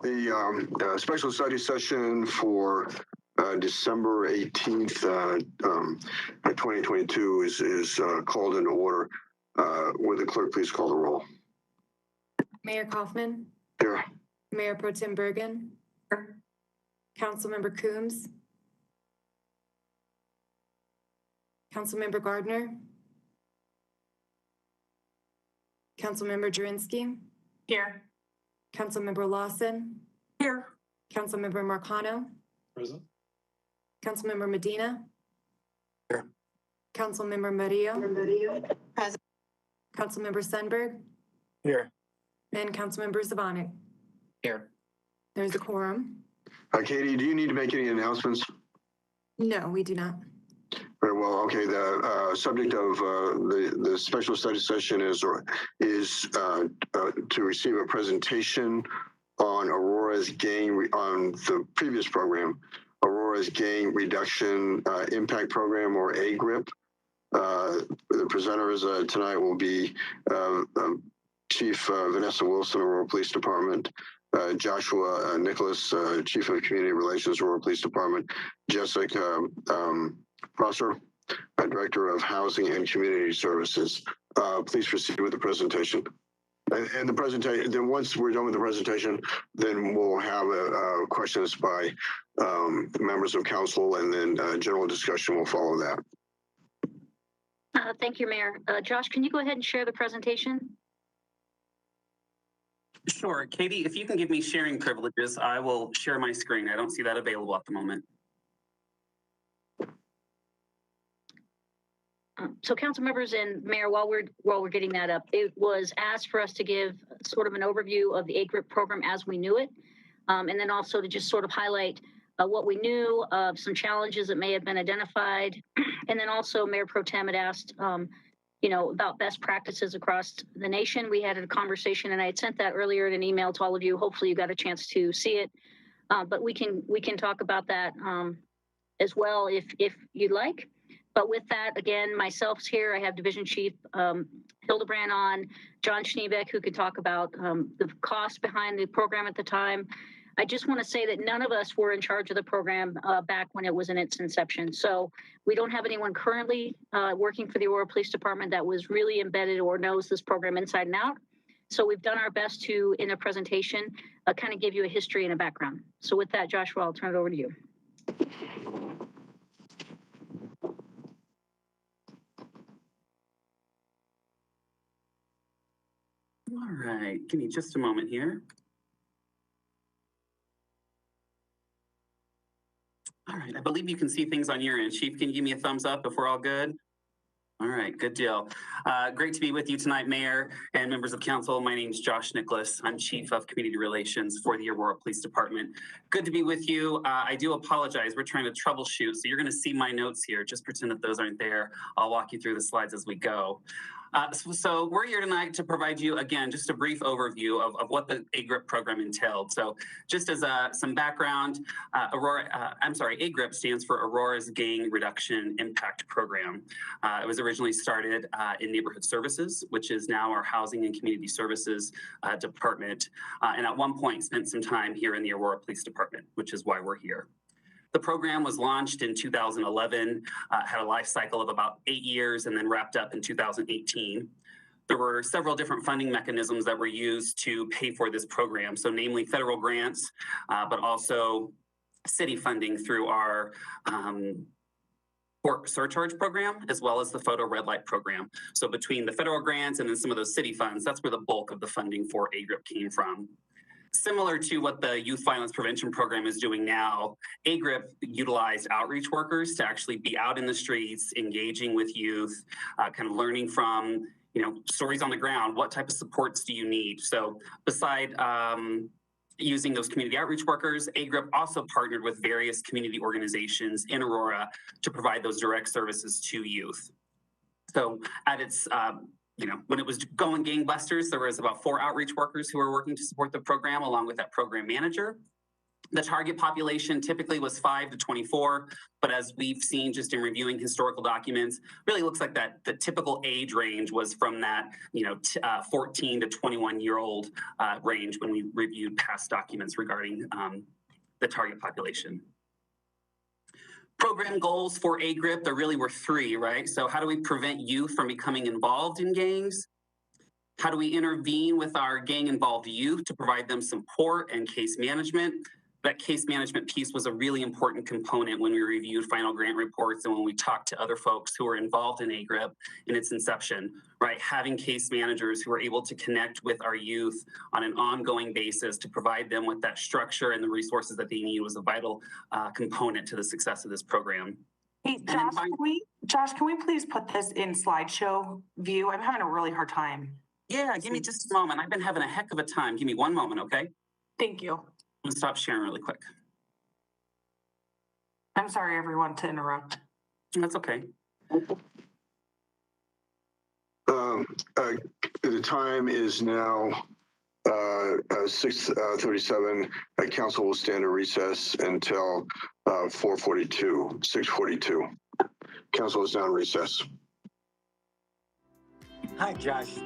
The special study session for December 18th, 2022 is called into order. Would the clerk please call the roll? Mayor Kaufman? Here. Mayor Pro Tem Bergen? Here. Councilmember Coombs? Councilmember Gardner? Councilmember Jurinski? Here. Councilmember Lawson? Here. Councilmember Marcano? Present. Councilmember Medina? Here. Councilmember Murillo? Present. Councilmember Sundberg? Here. And Councilmember Zabanik. Here. There's a quorum. Katie, do you need to make any announcements? No, we do not. Very well. Okay. The subject of the special study session is to receive a presentation on Aurora's on the previous program, Aurora's Gang Reduction Impact Program, or AGRIP. The presenters tonight will be Chief Vanessa Wilson, Aurora Police Department, Joshua Nicholas, Chief of Community Relations, Aurora Police Department, Jessica Prosser, Director of Housing and Community Services. Please proceed with the presentation. And the presentation, then once we're done with the presentation, then we'll have questions by members of council, and then general discussion will follow that. Thank you, Mayor. Josh, can you go ahead and share the presentation? Sure. Katie, if you can give me sharing privileges, I will share my screen. I don't see that available at the moment. So council members and Mayor, while we're getting that up, it was asked for us to give sort of an overview of the AGRIP program as we knew it, and then also to just sort of highlight what we knew of some challenges that may have been identified, and then also Mayor Pro Tem had asked, about best practices across the nation. We had a conversation, and I had sent that earlier in an email to all of you. Hopefully, you got a chance to see it, but we can talk about that as well if you'd like. But with that, again, myself's here. I have Division Chief Hildebrand on, John Schneebeck, who could talk about the cost behind the program at the time. I just want to say that none of us were in charge of the program back when it was in its inception. So we don't have anyone currently working for the Aurora Police Department that was really embedded or knows this program inside and out. So we've done our best to, in a presentation, kind of give you a history and a background. So with that, Joshua, I'll turn it over to you. All right, give me just a moment here. All right, I believe you can see things on your end. Chief, can you give me a thumbs up if we're all good? All right, good deal. Great to be with you tonight, Mayor and members of council. My name is Josh Nicholas. I'm Chief of Community Relations for the Aurora Police Department. Good to be with you. I do apologize. We're trying to troubleshoot, so you're going to see my notes here. Just pretend that those aren't there. I'll walk you through the slides as we go. So we're here tonight to provide you, again, just a brief overview of what the AGRIP program entailed. So just as some background, AGRIP stands for Aurora's Gang Reduction Impact Program. It was originally started in Neighborhood Services, which is now our Housing and Community Services Department, and at one point spent some time here in the Aurora Police Department, which is why we're here. The program was launched in 2011, had a life cycle of about 8 years, and then wrapped up in 2018. There were several different funding mechanisms that were used to pay for this program, so namely federal grants, but also city funding through our court surcharge program, as well as the photo red light program. So between the federal grants and then some of those city funds, that's where the bulk of the funding for AGRIP came from. Similar to what the Youth Violence Prevention Program is doing now, AGRIP utilized outreach workers to actually be out in the streets, engaging with youth, kind of learning from, stories on the ground. What type of supports do you need? So beside using those community outreach workers, AGRIP also partnered with various community organizations in Aurora to provide those direct services to youth. So at its when it was going gangbusters, there was about 4 outreach workers who were working to support the program along with that program manager. The target population typically was 5 to 24, but as we've seen just in reviewing historical documents, really looks like that the typical age range was from that 14 to 21-year-old range when we reviewed past documents regarding the target population. Program goals for AGRIP, there really were 3, right? So how do we prevent youth from becoming involved in gangs? How do we intervene with our gang-involved youth to provide them support and case management? That case management piece was a really important component when we reviewed final grant reports and when we talked to other folks who were involved in AGRIP in its inception, right? Having case managers who are able to connect with our youth on an ongoing basis to provide them with that structure and the resources that they need was a vital component to the success of this program. Hey, Josh, can we please put this in slideshow view? I'm having a really hard time. Yeah, give me just a moment. I've been having a heck of a time. Give me one moment, okay? Thank you. I'm gonna stop sharing really quick. I'm sorry, everyone, to interrupt. That's okay. The time is now 6:37. Council will stand in recess until 6:42. Council is now in recess. Hi, Josh.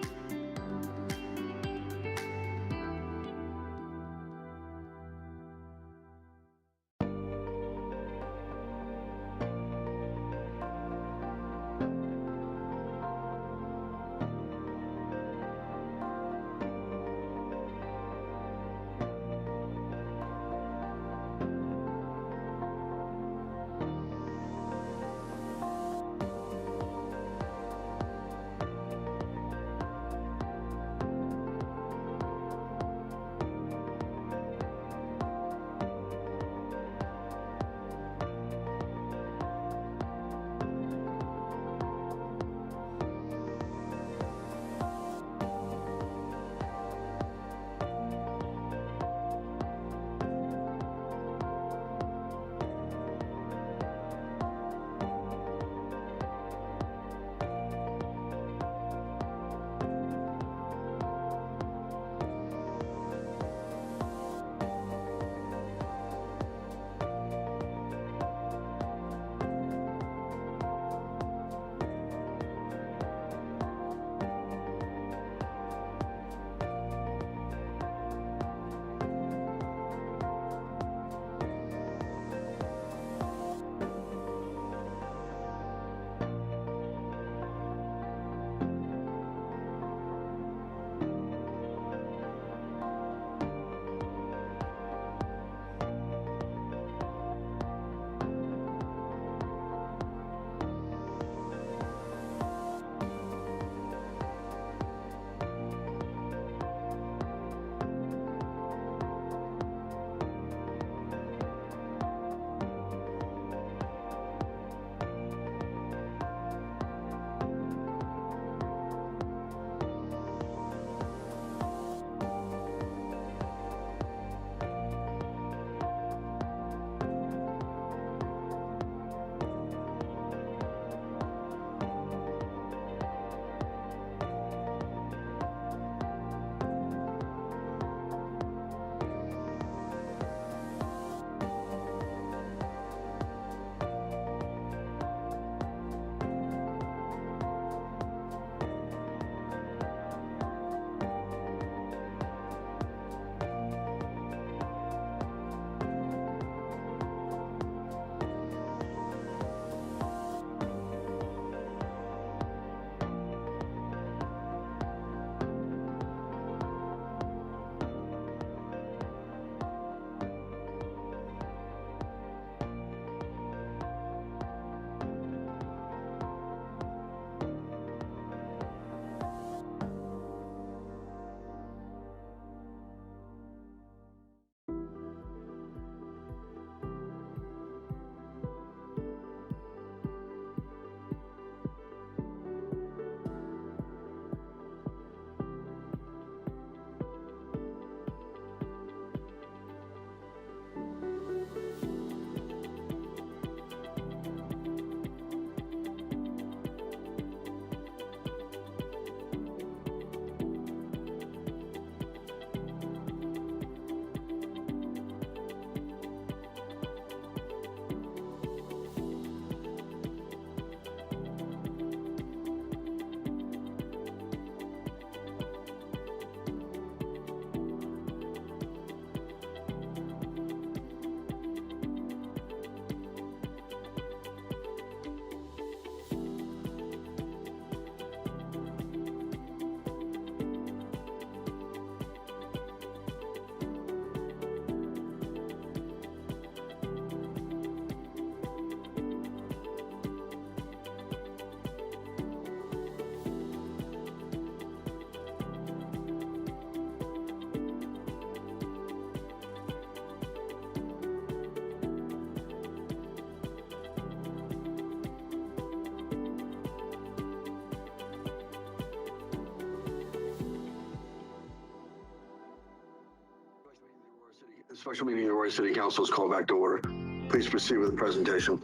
Special meeting of the Aurora City Council is called back to order. Please proceed with the presentation.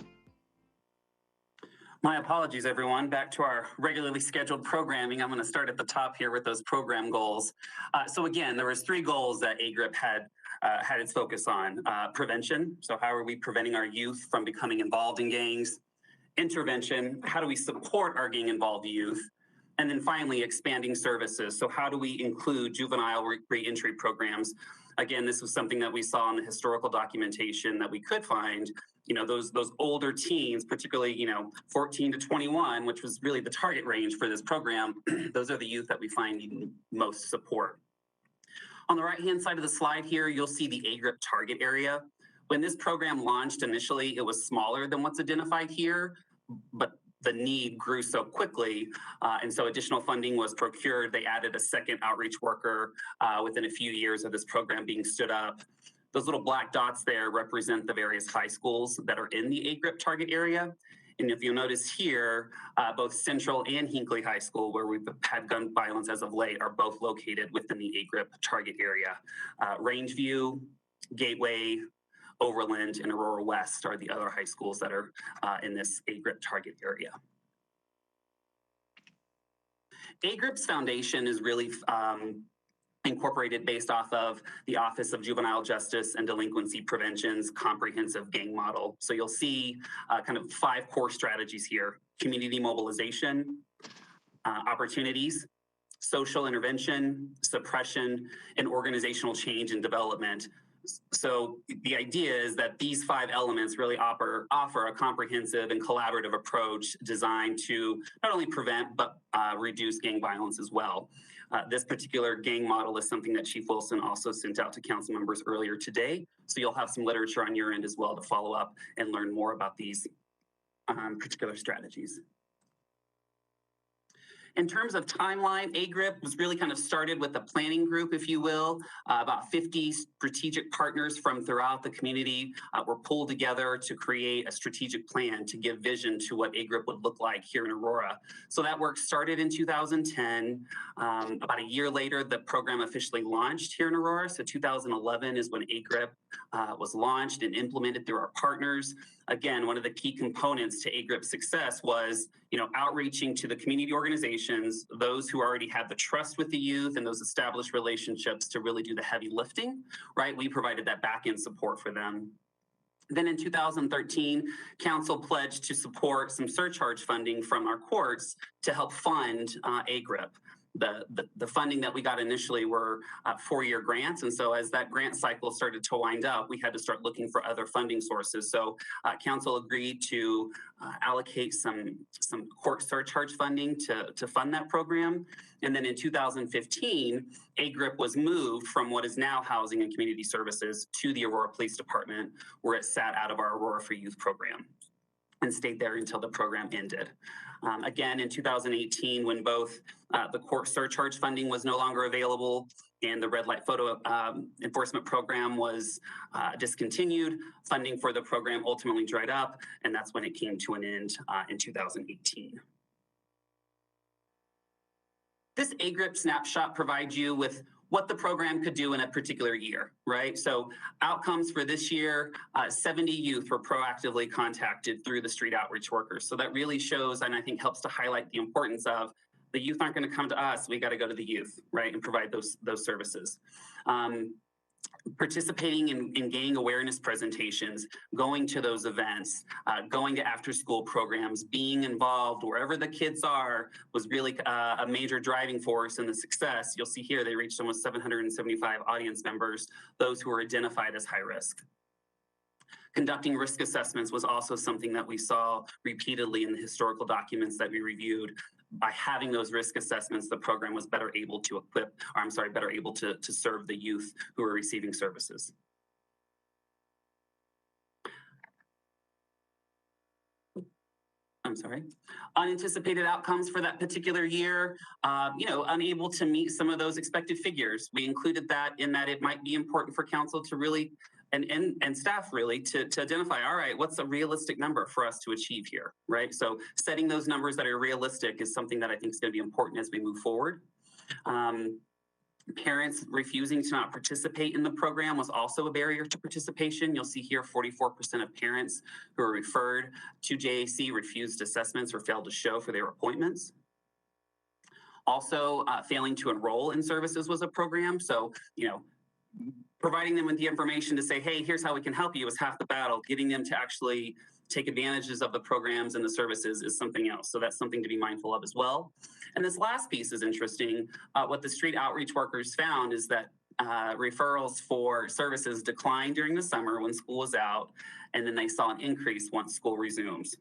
My apologies, everyone. Back to our regularly scheduled programming. I'm going to start at the top here with those program goals. So again, there was 3 goals that AGRIP had its focus on. Prevention. So how are we preventing our youth from becoming involved in gangs? Intervention. How do we support our gang-involved youth? And then finally, expanding services. So how do we include juvenile reentry programs? Again, this was something that we saw in the historical documentation that we could find. You know, those older teens, particularly, 14 to 21, which was really the target range for this program. Those are the youth that we find need most support. On the right-hand side of the slide here, you'll see the AGRIP target area. When this program launched initially, it was smaller than what's identified here, but the need grew so quickly, and so additional funding was procured. They added a second outreach worker within a few years of this program being stood up. Those little black dots there represent the various high schools that are in the AGRIP target area. And if you'll notice here, both Central and Hinckley High School, where we've had gun violence as of late, are both located within the AGRIP target area. Rangeview, Gateway, Overland, and Aurora West are the other high schools that are in this AGRIP target area. AGRIP's foundation is really incorporated based off of the Office of Juvenile Justice and Delinquency Prevention's comprehensive gang model. So you'll see kind of 5 core strategies here: community mobilization, opportunities, social intervention, suppression, and organizational change and development. So the idea is that these 5 elements really offer a comprehensive and collaborative approach designed to not only prevent, but reduce gang violence as well. This particular gang model is something that Chief Wilson also sent out to council members earlier today. So you'll have some literature on your end as well to follow up and learn more about these particular strategies. In terms of timeline, AGRIP was really kind of started with a planning group, if you will. About 50 strategic partners from throughout the community were pulled together to create a strategic plan to give vision to what AGRIP would look like here in Aurora. So that work started in 2010. About a year later, the program officially launched here in Aurora. So 2011 is when AGRIP was launched and implemented through our partners. Again, one of the key components to AGRIP's success was, outreaching to the community organizations, those who already had the trust with the youth and those established relationships to really do the heavy lifting, right? We provided that back-end support for them. Then in 2013, council pledged to support some surcharge funding from our courts to help fund AGRIP. The funding that we got initially were 4-year grants. And so as that grant cycle started to wind up, we had to start looking for other funding sources. So council agreed to allocate some court surcharge funding to fund that program. And then in 2015, AGRIP was moved from what is now Housing and Community Services to the Aurora Police Department, where it sat out of our Aurora for Youth program and stayed there until the program ended. Again, in 2018, when both the court surcharge funding was no longer available and the red light photo enforcement program was discontinued, funding for the program ultimately dried up, and that's when it came to an end in 2018. This AGRIP snapshot provides you with what the program could do in a particular year, right? So outcomes for this year, 70 youth were proactively contacted through the street outreach workers. So that really shows, and I think helps to highlight the importance of the youth aren't going to come to us, we got to go to the youth, right? And provide those services. Participating in gang awareness presentations, going to those events, going to after school programs, being involved wherever the kids are was really a major driving force in the success. You'll see here they reached almost 775 audience members, those who were identified as high risk. Conducting risk assessments was also something that we saw repeatedly in the historical documents that we reviewed. By having those risk assessments, the program was better able to better able to serve the youth who are receiving services. Unanticipated outcomes for that particular year, unable to meet some of those expected figures. We included that in that it might be important for council to really and staff really to identify, all right, what's a realistic number for us to achieve here, right? So setting those numbers that are realistic is something that I think is going to be important as we move forward. Parents refusing to not participate in the program was also a barrier to participation. You'll see here 44% of parents who were referred to JAC refused assessments or failed to show for their appointments. Also, failing to enroll in services was a program. So, providing them with the information to say, hey, here's how we can help you is half the battle. Getting them to actually take advantages of the programs and the services is something else. So that's something to be mindful of as well. And this last piece is interesting. What the street outreach workers found is that referrals for services declined during the summer when school was out, and then they saw an increase once school resumes.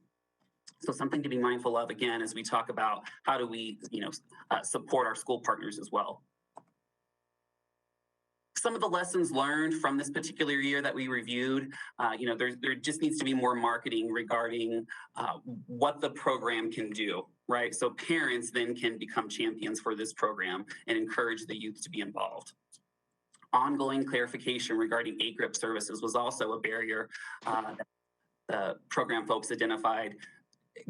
So something to be mindful of, again, as we talk about how do we, support our school partners as well. Some of the lessons learned from this particular year that we reviewed, there just needs to be more marketing regarding what the program can do, right? So parents then can become champions for this program and encourage the youth to be involved. Ongoing clarification regarding AGRIP services was also a barrier that the program folks identified,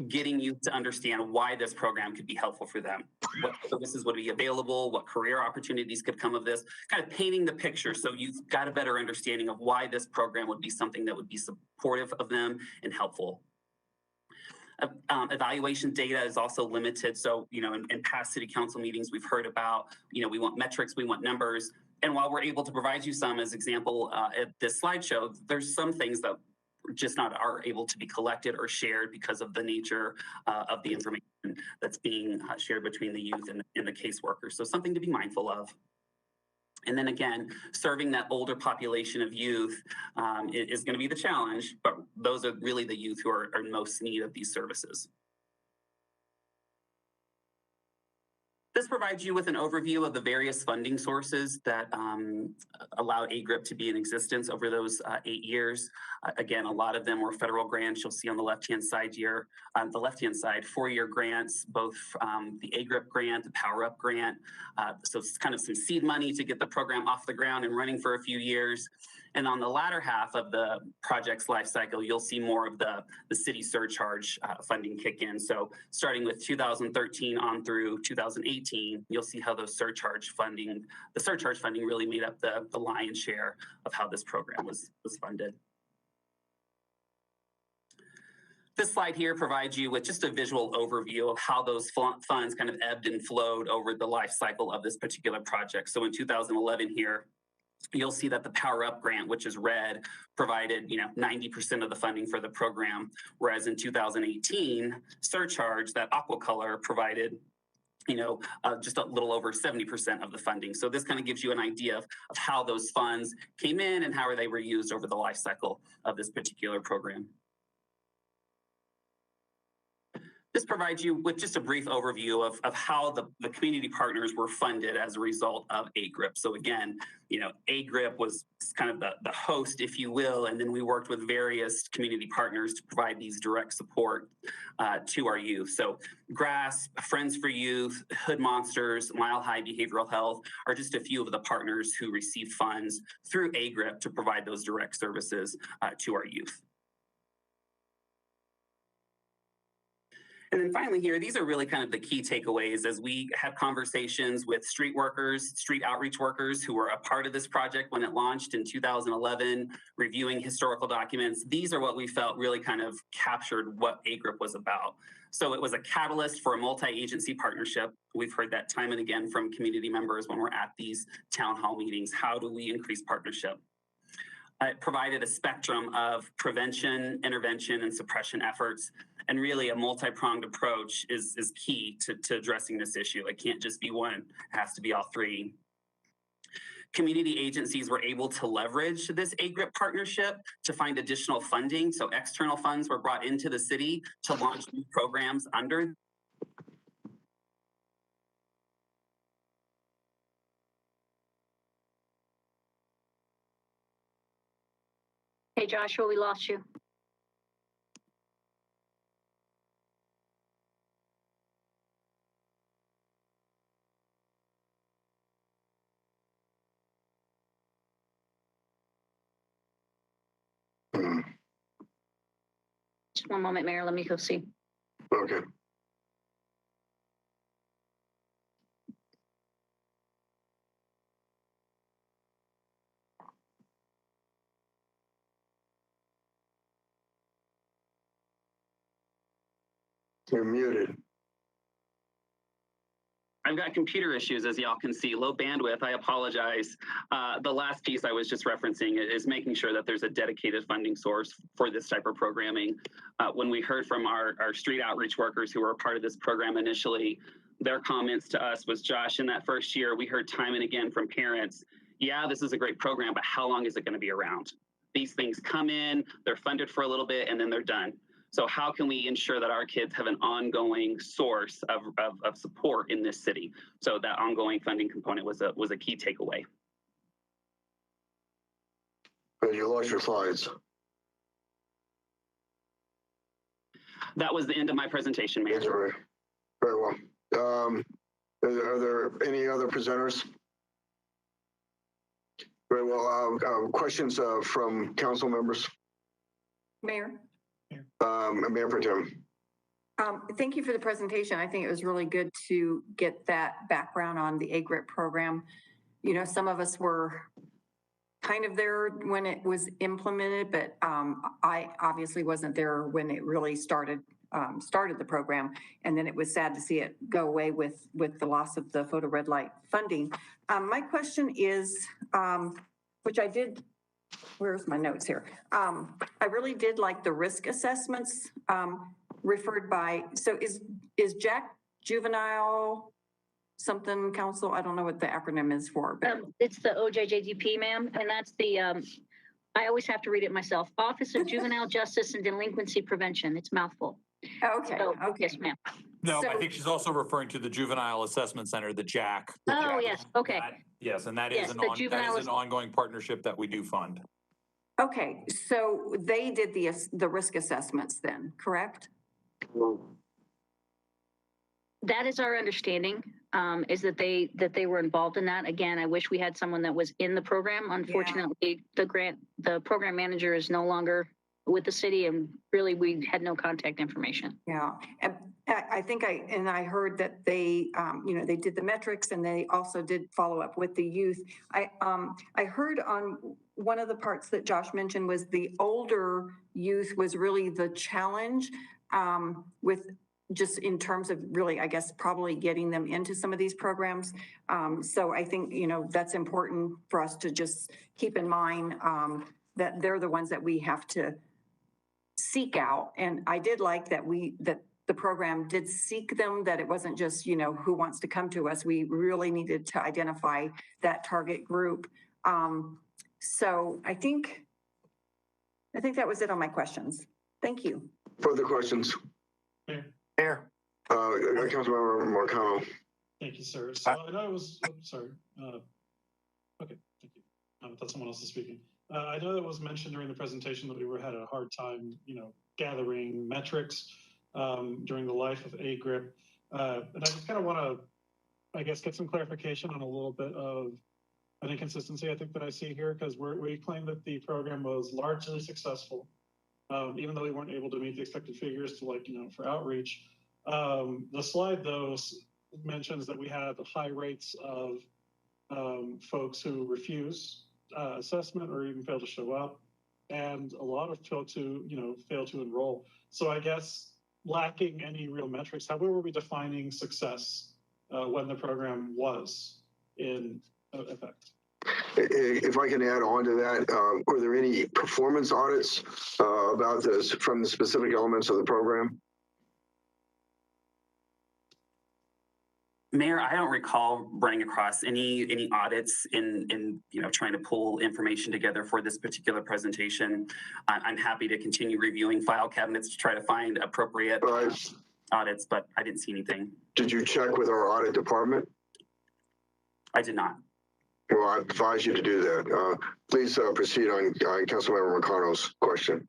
getting youth to understand why this program could be helpful for them, what services would be available, what career opportunities could come of this, kind of painting the picture so you've got a better understanding of why this program would be something that would be supportive of them and helpful. Evaluation data is also limited. So, in past city council meetings, we've heard about, we want metrics, we want numbers. And while we're able to provide you some as example at this slideshow, there's some things that just not are able to be collected or shared because of the nature of the information that's being shared between the youth and the caseworkers. So something to be mindful of. And then again, serving that older population of youth is going to be the challenge, but those are really the youth who are in most need of these services. This provides you with an overview of the various funding sources that allowed AGRIP to be in existence over those 8 years. Again, a lot of them were federal grants. You'll see on the left-hand side here, 4-year grants, both the AGRIP grant, the Power Up grant. So it's kind of some seed money to get the program off the ground and running for a few years. And on the latter half of the project's life cycle, you'll see more of the city surcharge funding kick in. So starting with 2013 on through 2018, you'll see how the surcharge funding really made up the lion's share of how this program was funded. This slide here provides you with just a visual overview of how those funds kind of ebbed and flowed over the life cycle of this particular project. So in 2011 here, you'll see that the Power Up grant, which is red, provided 90% of the funding for the program, whereas in 2018, surcharge, that aqua color, provided just a little over 70% of the funding. So this kind of gives you an idea of how those funds came in and how they were used over the life cycle of this particular program. This provides you with just a brief overview of how the community partners were funded as a result of AGRIP. So again, AGRIP was kind of the host, if you will, and then we worked with various community partners to provide these direct support to our youth. So GRASP, Friends for Youth, Hood Monsters, Mile High Behavioral Health are just a few of the partners who received funds through AGRIP to provide those direct services to our youth. And then finally here, these are really kind of the key takeaways as we have conversations with street workers, street outreach workers who were a part of this project when it launched in 2011, reviewing historical documents. These are what we felt really kind of captured what AGRIP was about. So it was a catalyst for a multi-agency partnership. We've heard that time and again from community members when we're at these town hall meetings. How do we increase partnership? It provided a spectrum of prevention, intervention, and suppression efforts. And really a multi-pronged approach is key to addressing this issue. It can't just be one, it has to be all three. Community agencies were able to leverage this AGRIP partnership to find additional funding. So external funds were brought into the city to launch new programs under. Hey, Joshua, we lost you. Just one moment, Mayor. Let me go see. Okay. You're muted. I've got computer issues, as y'all can see, low bandwidth. I apologize. The last piece I was just referencing is making sure that there's a dedicated funding source for this type of programming. When we heard from our street outreach workers who were a part of this program initially, their comments to us was, Josh, in that first year, we heard time and again from parents, yeah, this is a great program, but how long is it going to be around? These things come in, they're funded for a little bit, and then they're done. So how can we ensure that our kids have an ongoing source of support in this city? So that ongoing funding component was a key takeaway. And you lost your slides. That was the end of my presentation, Mayor. That's all right. Very well. Are there any other presenters? Very well. Questions from council members? Mayor, Mayor Pro Tem. thank you for the presentation. I think it was really good to get that background on the AGRIP program. You know, some of us were kind of there when it was implemented, but I obviously wasn't there when it really started the program. And then it was sad to see it go away with the loss of the photo red light funding. My question is, which I did, where's my notes here? I really did like the risk assessments referred by, so is Jack Juvenile something council? I don't know what the acronym is for. But It's the OJJDP, ma'am, and that's the, I always have to read it myself, Office of Juvenile Justice and Delinquency Prevention. It's mouthful. okay, So, okay. yes, ma'am. No, I So- think she's also referring to the Juvenile Assessment Center, the JAC. Oh, yes, okay. Yes, and that Yes, is the juvenile an ongoing partnership that we do fund. Okay, so they did the risk assessments then, correct? That is our understanding, is that they were involved in that. Again, I wish we had someone that was in the program. Unfortunately, the program manager is no longer with the city, and really we had no contact information. Yeah, and I think I heard that they, they did the metrics and they also did follow up with the youth. I heard on one of the parts that Josh mentioned was the older youth was really the challenge with just in terms of really, I guess, probably getting them into some of these programs. So I think, that's important for us to just keep in mind that they're the ones that we have to seek out. And I did like that the program did seek them, that it wasn't just, who wants to come to us. We really needed to identify that target group. So I think that was it on my questions. Thank you. Further questions? Mayor. Councilmember Marcano. Thank you, sir. So I know it was, sorry. Okay, thank you. I thought someone else was speaking. I know that was mentioned during the presentation that we had a hard time, gathering metrics during the life of AGRIP. And I just kind of want to, I guess, get some clarification on a little bit of an inconsistency I think that I see here, because we claim that the program was largely successful, even though we weren't able to meet the expected figures to for outreach. The slide though mentions that we had high rates of folks who refuse assessment or even fail to show up, and a lot of fail to enroll. So I guess lacking any real metrics, how were we defining success when the program was in effect? If I can add on to that, were there any performance audits about this from the specific elements of the program? Mayor, I don't recall running across any audits in trying to pull information together for this particular presentation. I'm happy to continue reviewing file cabinets to try to find appropriate audits, but I didn't see anything. Did you check with our audit department? I did not. Well, I advise you to do that. Please proceed on Councilmember Marcano's question.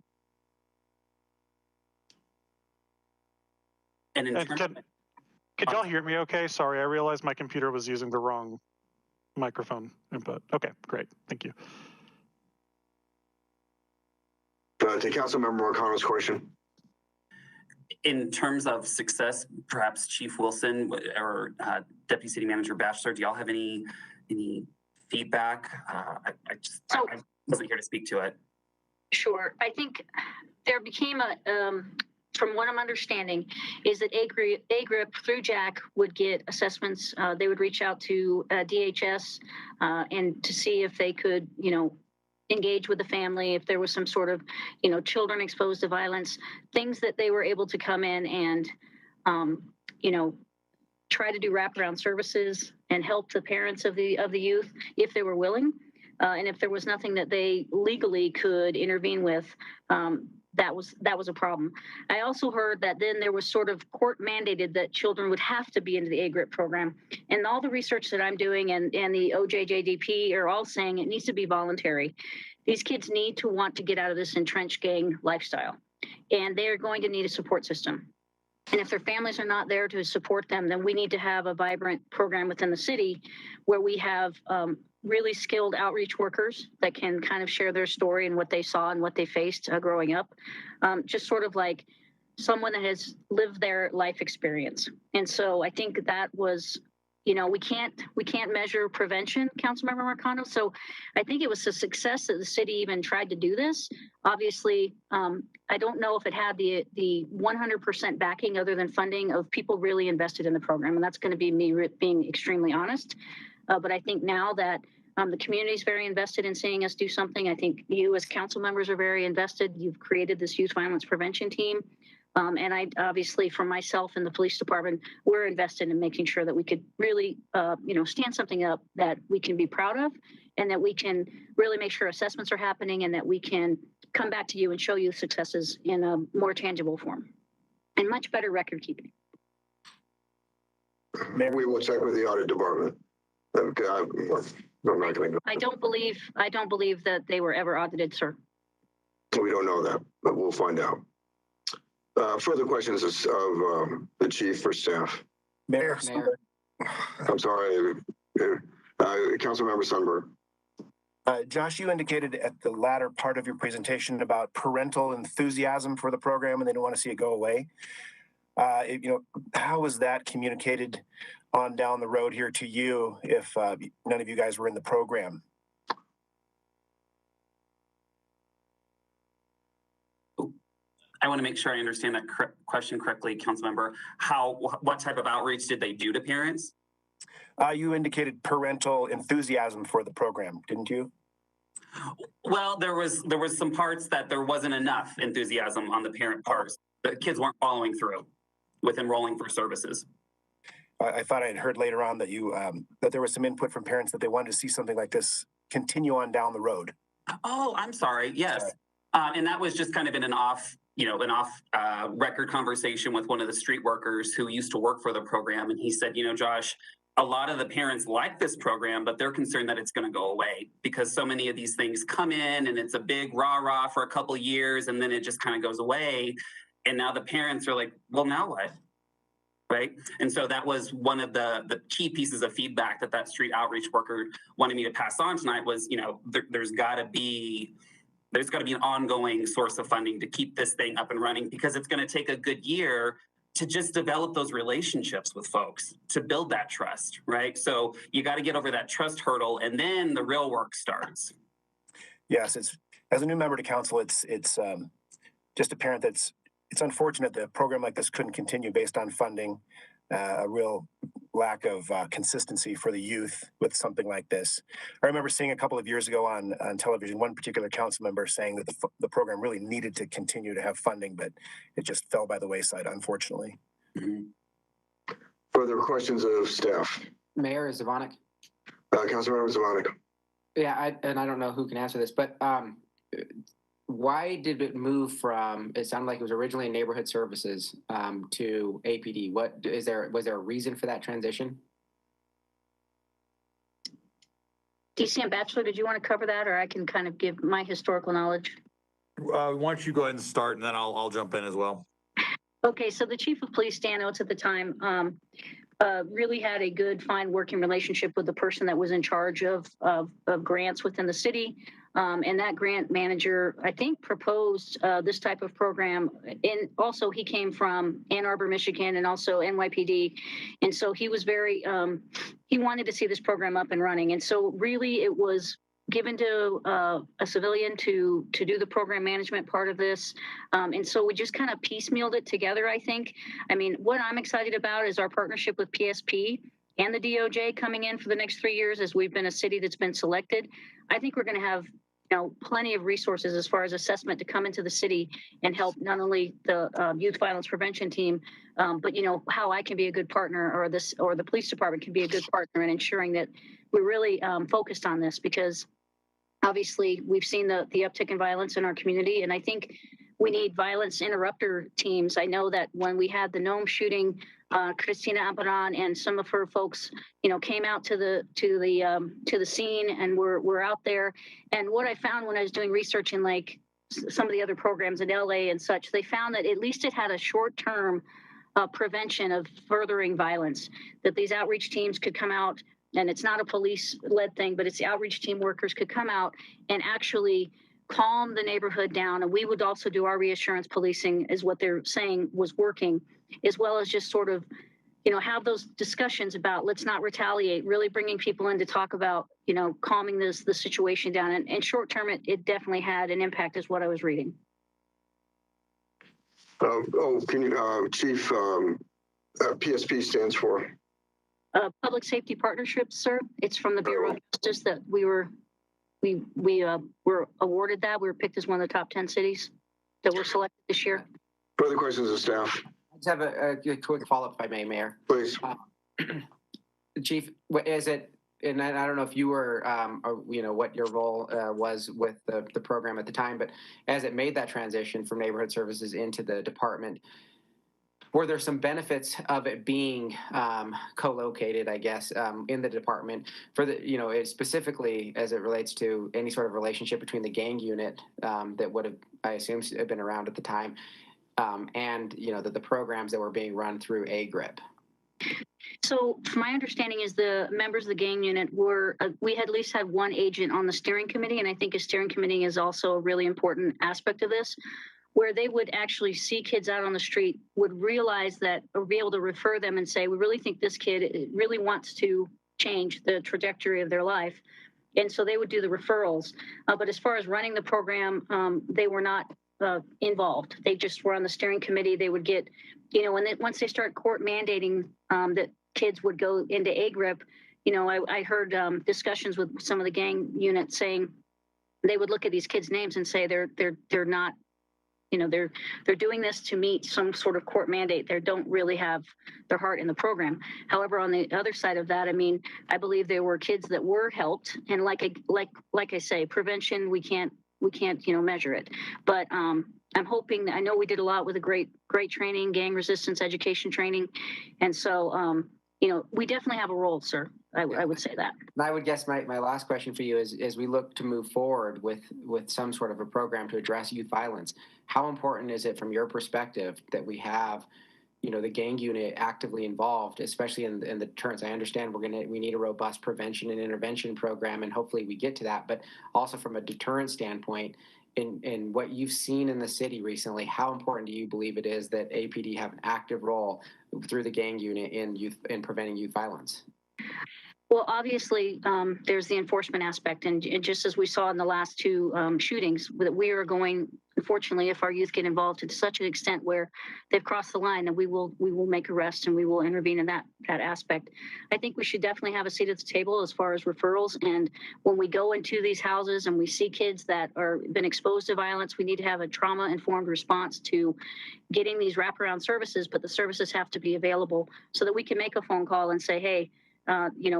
And in terms Could y'all hear me okay? Sorry, I realized my computer was using the wrong microphone input. Okay, great. Thank you. To Councilmember Marcano's question. In terms of success, perhaps Chief Wilson or Deputy City Manager Batchelor, do y'all have any feedback? I wasn't here to speak to it. Sure. I think there became from what I'm understanding, is that A-GRIP through Jack would get assessments. They would reach out to DHS and to see if they could, engage with the family, if there was some sort of, children exposed to violence, things that they were able to come in and, try to do wraparound services and help the parents of the youth if they were willing. And if there was nothing that they legally could intervene with, that was a problem. I also heard that then there was sort of court mandated that children would have to be into the A-GRIP program. And all the research that I'm doing and the OJJDP are all saying it needs to be voluntary. These kids need to want to get out of this entrenched gang lifestyle, and they're going to need a support system. And if their families are not there to support them, then we need to have a vibrant program within the city where we have really skilled outreach workers that can kind of share their story and what they saw and what they faced growing up. Just sort of like someone that has lived their life experience. And so I think that was, we can't measure prevention, Councilmember Marcano. So I think it was a success that the city even tried to do this. Obviously, I don't know if it had the 100% backing other than funding of people really invested in the program. And that's going to be me being extremely honest. But I think now that the community is very invested in seeing us do something, I think you as council members are very invested. You've created this youth violence prevention team. And I obviously, for myself and the police department, we're invested in making sure that we could really, stand something up that we can be proud of, and that we can really make sure assessments are happening, and that we can come back to you and show you successes in a more tangible form and much better record keeping. We will check with the audit department. I'm not going to go. I don't believe that they were ever audited, sir. We don't know that, but we'll find out. Further questions of the chief for staff? Mayor. I'm sorry, Councilmember Sundberg. Josh, you indicated at the latter part of your presentation about parental enthusiasm for the program, and they don't want to see it go away. How was that communicated on down the road here to you if none of you guys were in the program? I want to make sure I understand that question correctly, Councilmember. What type of outreach did they do to parents? You indicated parental enthusiasm for the program, didn't you? Well, there was some parts that there wasn't enough enthusiasm on the parent parts. The kids weren't following through with enrolling for services. I thought I had heard later on that that there was some input from parents that they wanted to see something like this continue on down the road. Oh, I'm sorry. Yes. And that was just kind of in an off record conversation with one of the street workers who used to work for the program. And he said, Josh, a lot of the parents like this program, but they're concerned that it's going to go away because so many of these things come in and it's a big rah-rah for a couple of years and then it just kind of goes away. And now the parents are like, well, now what? Right. And so that was one of the key pieces of feedback that street outreach worker wanted me to pass on tonight was, there's got to be an ongoing source of funding to keep this thing up and running because it's going to take a good year to just develop those relationships with folks, to build that trust, right? So you got to get over that trust hurdle and then the real work starts. Yes, as a new member to council, it's just apparent that it's unfortunate that a program like this couldn't continue based on funding, a real lack of consistency for the youth with something like this. I remember seeing a couple of years ago on television, one particular council member saying that the program really needed to continue to have funding, but it just fell by the wayside, unfortunately. Mm-hmm. Further questions of staff? Mayor Zvonek. Councilmember Zvonek. Yeah, I don't know who can answer this, but why did it move from, it sounded like it was originally in neighborhood services to APD? Was there a reason for that transition? DCM Bachelor, did you want to cover that, or I can kind of give my historical knowledge? Why don't you go ahead and start and then I'll jump in as well. Okay, so the chief of police, Dan Oates, at the time, really had a good, fine working relationship with the person that was in charge of grants within the city. And that grant manager, I think, proposed this type of program. And also he came from Ann Arbor, Michigan, and also NYPD. And so he was very, he wanted to see this program up and running. And so really it was given to a civilian to do the program management part of this. And so we just kind of piecemealed it together, I think. I mean, what I'm excited about is our partnership with PSP and the DOJ coming in for the next 3 years, as we've been a city that's been selected. I think we're going to have plenty of resources as far as assessment to come into the city and help not only the youth violence prevention team, but how I can be a good partner, or the police department can be a good partner in ensuring that we're really focused on this, because obviously we've seen the uptick in violence in our community, and I think we need violence interrupter teams. I know that when we had the Nome shooting, Christina Amparan and some of her folks, came out to the scene and were out there. And what I found when I was doing research in like some of the other programs in LA and such, they found that at least it had a short-term prevention of furthering violence, that these outreach teams could come out, and it's not a police-led thing, but it's the outreach team workers could come out and actually calm the neighborhood down. And we would also do our reassurance policing, is what they're saying was working, as well as just sort of, have those discussions about let's not retaliate, really bringing people in to talk about, calming the situation down. And short term, it definitely had an impact, is what I was reading. Can you, Chief, PSP stands for? Public Safety Partnerships, sir. It's from the Bureau of Justice that we were awarded that. We were picked as one of the top 10 cities that were selected this year. Further questions of staff? I just have a quick follow-up, if I may, Mayor. Please. Chief, what is it? And I don't know if you were, what your role was with the program at the time, but as it made that transition from neighborhood services into the department, were there some benefits of it being co-located, I guess, in the department for the, specifically as it relates to any sort of relationship between the gang unit that would have, I assume, been around at the time, and the programs that were being run through AGRIP? So my understanding is the members of the gang unit were, we had at least had one agent on the steering committee, and I think a steering committee is also a really important aspect of this, where they would actually see kids out on the street, would realize that, or be able to refer them and say, we really think this kid really wants to change the trajectory of their life. And so they would do the referrals. But as far as running the program, they were not involved. They just were on the steering committee. They would get, once they start court mandating that kids would go into AGRIP, I heard discussions with some of the gang units saying they would look at these kids' names and say they're not, they're doing this to meet some sort of court mandate. They don't really have their heart in the program. However, on the other side of that, I believe there were kids that were helped. And like I say, prevention, we can't measure it. But I'm hoping that, I know we did a lot with a great training, gang resistance education training. And so, we definitely have a role, sir. I would say that. And I would guess my last question for you is, as we look to move forward with some sort of a program to address youth violence, how important is it from your perspective that we have, the gang unit actively involved, especially in the deterrence? I understand we need a robust prevention and intervention program, and hopefully we get to that. But also from a deterrence standpoint, in what you've seen in the city recently, how important do you believe it is that APD have an active role through the gang unit in preventing youth violence? Well, obviously, there's the enforcement aspect, and just as we saw in the last two shootings, that we are going, unfortunately, if our youth get involved to such an extent where they've crossed the line, then we will make arrests and we will intervene in that aspect. I think we should definitely have a seat at the table as far as referrals, and when we go into these houses and we see kids that are been exposed to violence, we need to have a trauma-informed response to getting these wraparound services, but the services have to be available so that we can make a phone call and say, hey,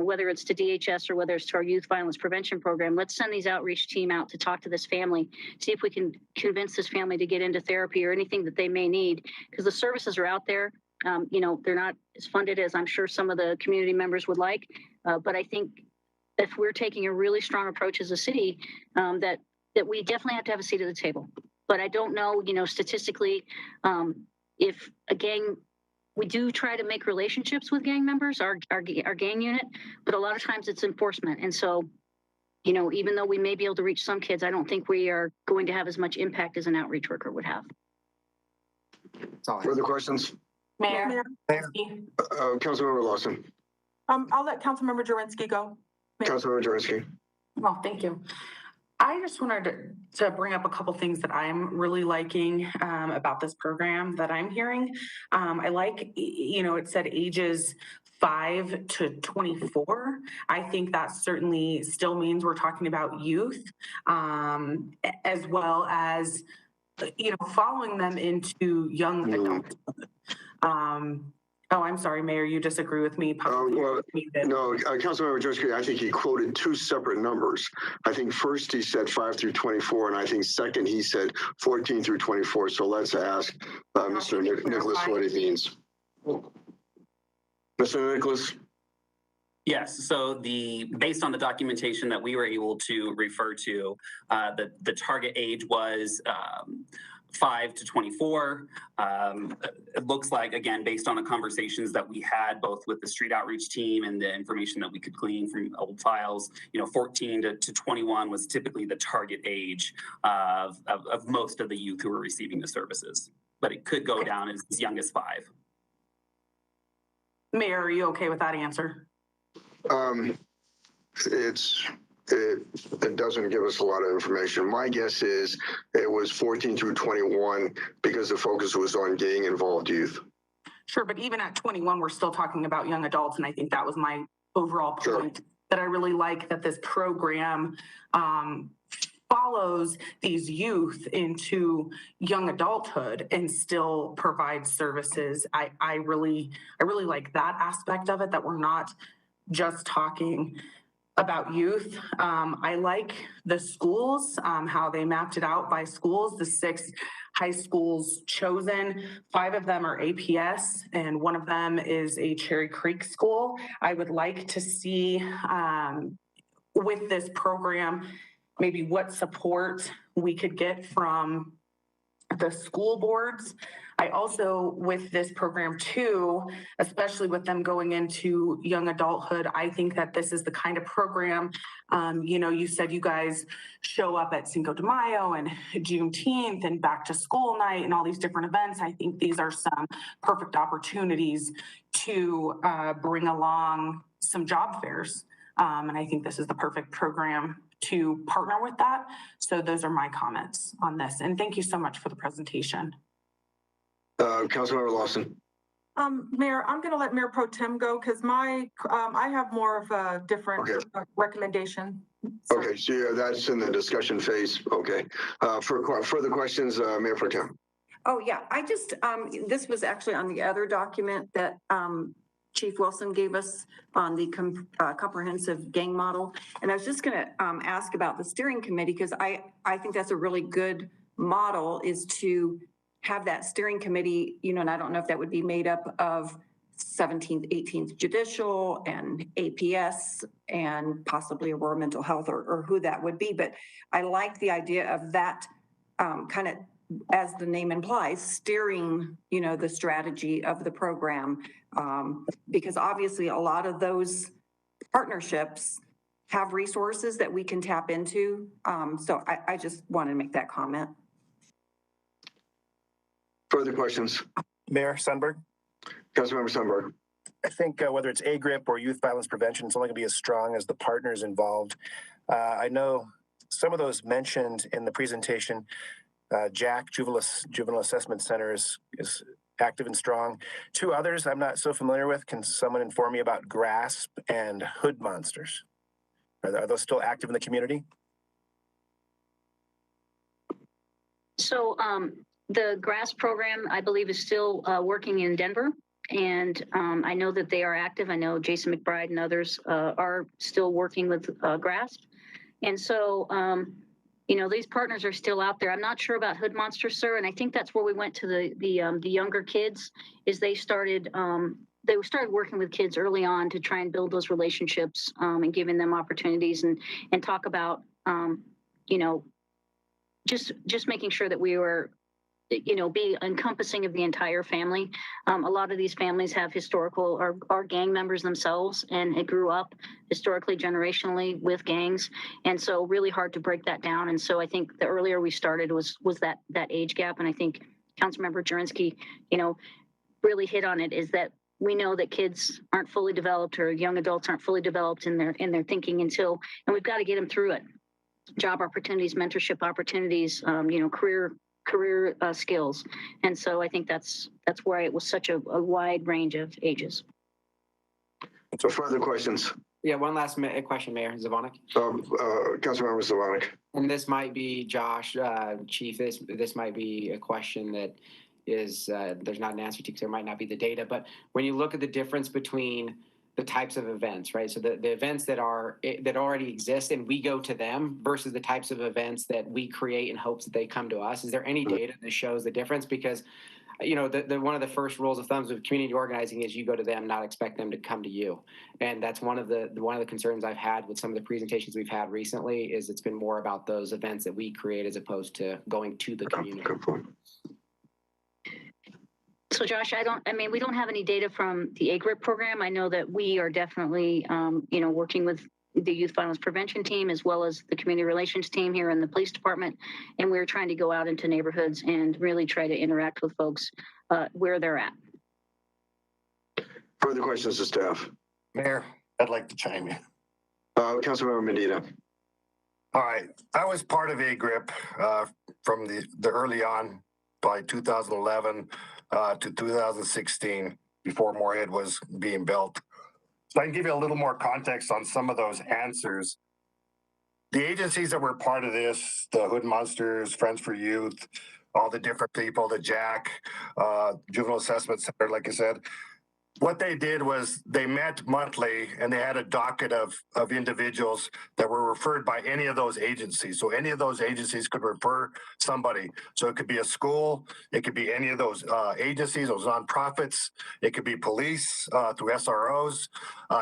whether it's to DHS or whether it's to our youth violence prevention program, let's send these outreach team out to talk to this family, see if we can convince this family to get into therapy or anything that they may need, because the services are out there. They're not as funded as I'm sure some of the community members would like. But I think if we're taking a really strong approach as a city, that we definitely have to have a seat at the table. But I don't know, statistically, if a gang, we do try to make relationships with gang members, our gang unit, but a lot of times it's enforcement. And so, even though we may be able to reach some kids, I don't think we are going to have as much impact as an outreach worker would have. Further questions? Mayor. Councilmember Lawson. I'll let Councilmember Jurinsky go. Councilmember Jurinsky. Well, thank you. I just wanted to bring up a couple things that I'm really liking about this program that I'm hearing. I like, it said ages 5 to 24. I think that certainly still means we're talking about youth, as well as, following them into young adults. Oh, I'm sorry, Mayor, you disagree with me. Well, no, Councilmember Jersky, I think he quoted two separate numbers. I think first he said 5 through 24, and I think second he said 14 through 24. So let's ask Mr. Nicholas what he means. Mr. Nicholas? Yes, so based on the documentation that we were able to refer to, the target age was 5 to 24. It looks like, again, based on the conversations that we had both with the street outreach team and the information that we could glean from old files, 14 to 21 was typically the target age of most of the youth who were receiving the services. But it could go down as young as 5. Mayor, are you okay with that answer? It doesn't give us a lot of information. My guess is it was 14 through 21 because the focus was on gang involved youth. Sure, but even at 21, we're still talking about young adults, and I think that was my overall point. Sure. That I really like that this program follows these youth into young adulthood and still provides services. I really like that aspect of it, that we're not just talking about youth. I like the schools, how they mapped it out by schools, the 6 high schools chosen. 5 of them are APS and 1 of them is a Cherry Creek school. I would like to see with this program, maybe what support we could get from the school boards. I also, with this program too, especially with them going into young adulthood, I think that this is the kind of program, you said you guys show up at Cinco de Mayo and Juneteenth and back to school night and all these different events. I think these are some perfect opportunities to bring along some job fairs. And I think this is the perfect program to partner with that. So those are my comments on this. And thank you so much for the presentation. Councilmember Lawson. Mayor, I'm going to let Mayor Pro Tem go because I have more of a different recommendation. Sorry. Okay, so yeah, that's in the discussion phase. Okay. For further questions, Mayor Pro Tem. Oh, yeah. I just, this was actually on the other document that Chief Wilson gave us on the comprehensive gang model. And I was just going to ask about the steering committee because I think that's a really good model, is to have that steering committee, and I don't know if that would be made up of 17th, 18th Judicial and APS and possibly Aurora Mental Health or who that would be. But I like the idea of that kind of, as the name implies, steering, the strategy of the program. Because obviously a lot of those partnerships have resources that we can tap into. So I just wanted to make that comment. Further questions? Mayor Sundberg? Councilmember Sundberg. I think whether it's AGRIP or youth violence prevention, it's only going to be as strong as the partners involved. I know some of those mentioned in the presentation. Jack Juvenile Assessment Center is active and strong. 2 others I'm not so familiar with. Can someone inform me about GRASP and Hood Monsters? Are those still active in the community? So the GRASP program, I believe, is still working in Denver. And I know that they are active. I know Jason McBride and others are still working with GRASP. And so, these partners are still out there. I'm not sure about Hood Monsters, sir. And I think that's where we went to the younger kids, is they started working with kids early on to try and build those relationships and giving them opportunities and talk about, just making sure that we were, be encompassing of the entire family. A lot of these families have are gang members themselves, and it grew up historically, generationally with gangs. And so really hard to break that down. And so I think the earlier we started was that age gap. And I think Councilmember Jurinski, really hit on it, is that we know that kids aren't fully developed or young adults aren't fully developed in their thinking until, and we've got to get them through it. Job opportunities, mentorship opportunities, career skills. And so I think that's why it was such a wide range of ages. So further questions? Yeah, one last question, Mayor Zvonek. Councilmember Zvonek. And this might be Josh, Chief. This might be a question that is there's not an answer to because there might not be the data. But when you look at the difference between the types of events, right? So the events that already exist and we go to them versus the types of events that we create in hopes that they come to us. Is there any data that shows the difference? Because the one of the first rules of thumbs of community organizing is you go to them, not expect them to come to you. And that's one of the concerns I've had with some of the presentations we've had recently is it's been more about those events that we create as opposed to going to the community. Good point. So Josh, we don't have any data from the AGRIP program. I know that we are definitely, working with the youth violence prevention team as well as the community relations team here in the police department. And we're trying to go out into neighborhoods and really try to interact with folks where they're at. Further questions to staff? Mayor, I'd like to chime in. Councilmember Medina. All right, I was part of AGRIP from the early on by 2011 to 2016 before Moorhead was being built. So I can give you a little more context on some of those answers. The agencies that were part of this, the Hood Monsters, Friends for Youth, all the different people, the JAC, Juvenile Assessment Center, like I said, what they did was they met monthly and they had a docket of individuals that were referred by any of those agencies. So any of those agencies could refer somebody. So it could be a school, it could be any of those agencies, those nonprofits, it could be police through SROs,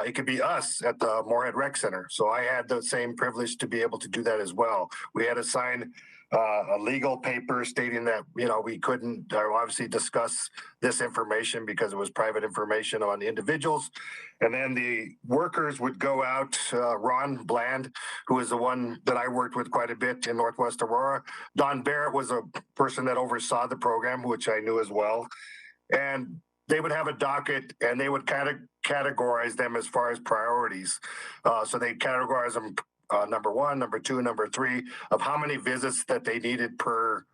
it could be us at the Moorhead Rec Center. So I had the same privilege to be able to do that as well. We had to sign a legal paper stating that, we couldn't obviously discuss this information because it was private information on individuals. And then the workers would go out, Ron Bland, who is the one that I worked with quite a bit in Northwest Aurora. Don Barrett was a person that oversaw the program, which I knew as well. And they would have a docket and they would kind of categorize them as far as priorities. So they categorize them number one, number two, number three, of how many visits that they needed per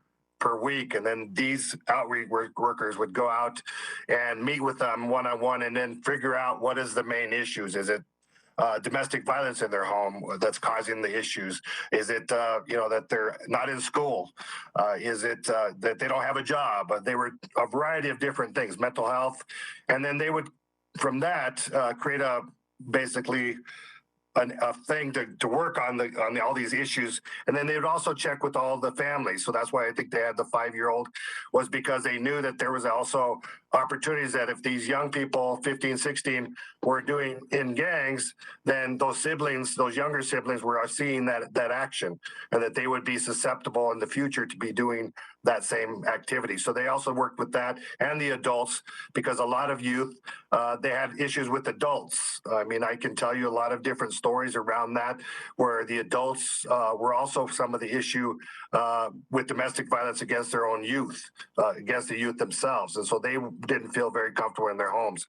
week. And then these outreach workers would go out and meet with them one-on-one and then figure out what is the main issues. Is it domestic violence in their home that's causing the issues? Is it, that they're not in school? Is it that they don't have a job? They were a variety of different things, mental health. And then they would, from that, create basically a thing to work on all these issues. And then they would also check with all the families. So that's why I think they had the 5-year-old, was because they knew that there was also opportunities that if these young people, 15, 16, were doing in gangs, then those younger siblings were seeing that action and that they would be susceptible in the future to be doing that same activity. So they also worked with that and the adults, because a lot of youth, they had issues with adults. I mean, I can tell you a lot of different stories around that, where the adults were also some of the issue with domestic violence against their own youth, against the youth themselves. And so they didn't feel very comfortable in their homes.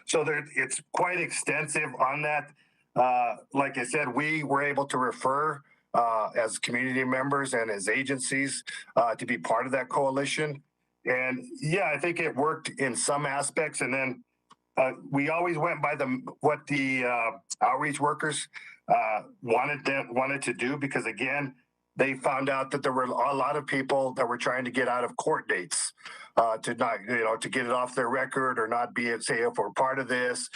So it's quite extensive on that. Like I said, we were able to refer as community members and as agencies to be part of that coalition. And yeah, I think it worked in some aspects. And then we always went by what the outreach workers wanted to do, because again, they found out that there were a lot of people that were trying to get out of court dates to not, to get it off their record or not be, say, if we're part of this,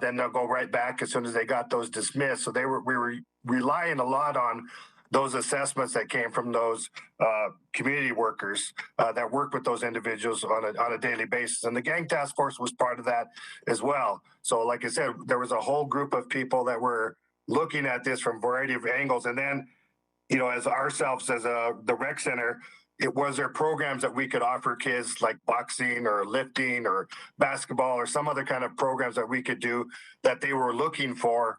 then they'll go right back as soon as they got those dismissed. So we were relying a lot on those assessments that came from those community workers that worked with those individuals on a daily basis. And the Gang Task Force was part of that as well. So like I said, there was a whole group of people that were looking at this from a variety of angles. And then, as ourselves, as the rec center, it was there programs that we could offer kids, like boxing or lifting or basketball or some other kind of programs that we could do that they were looking for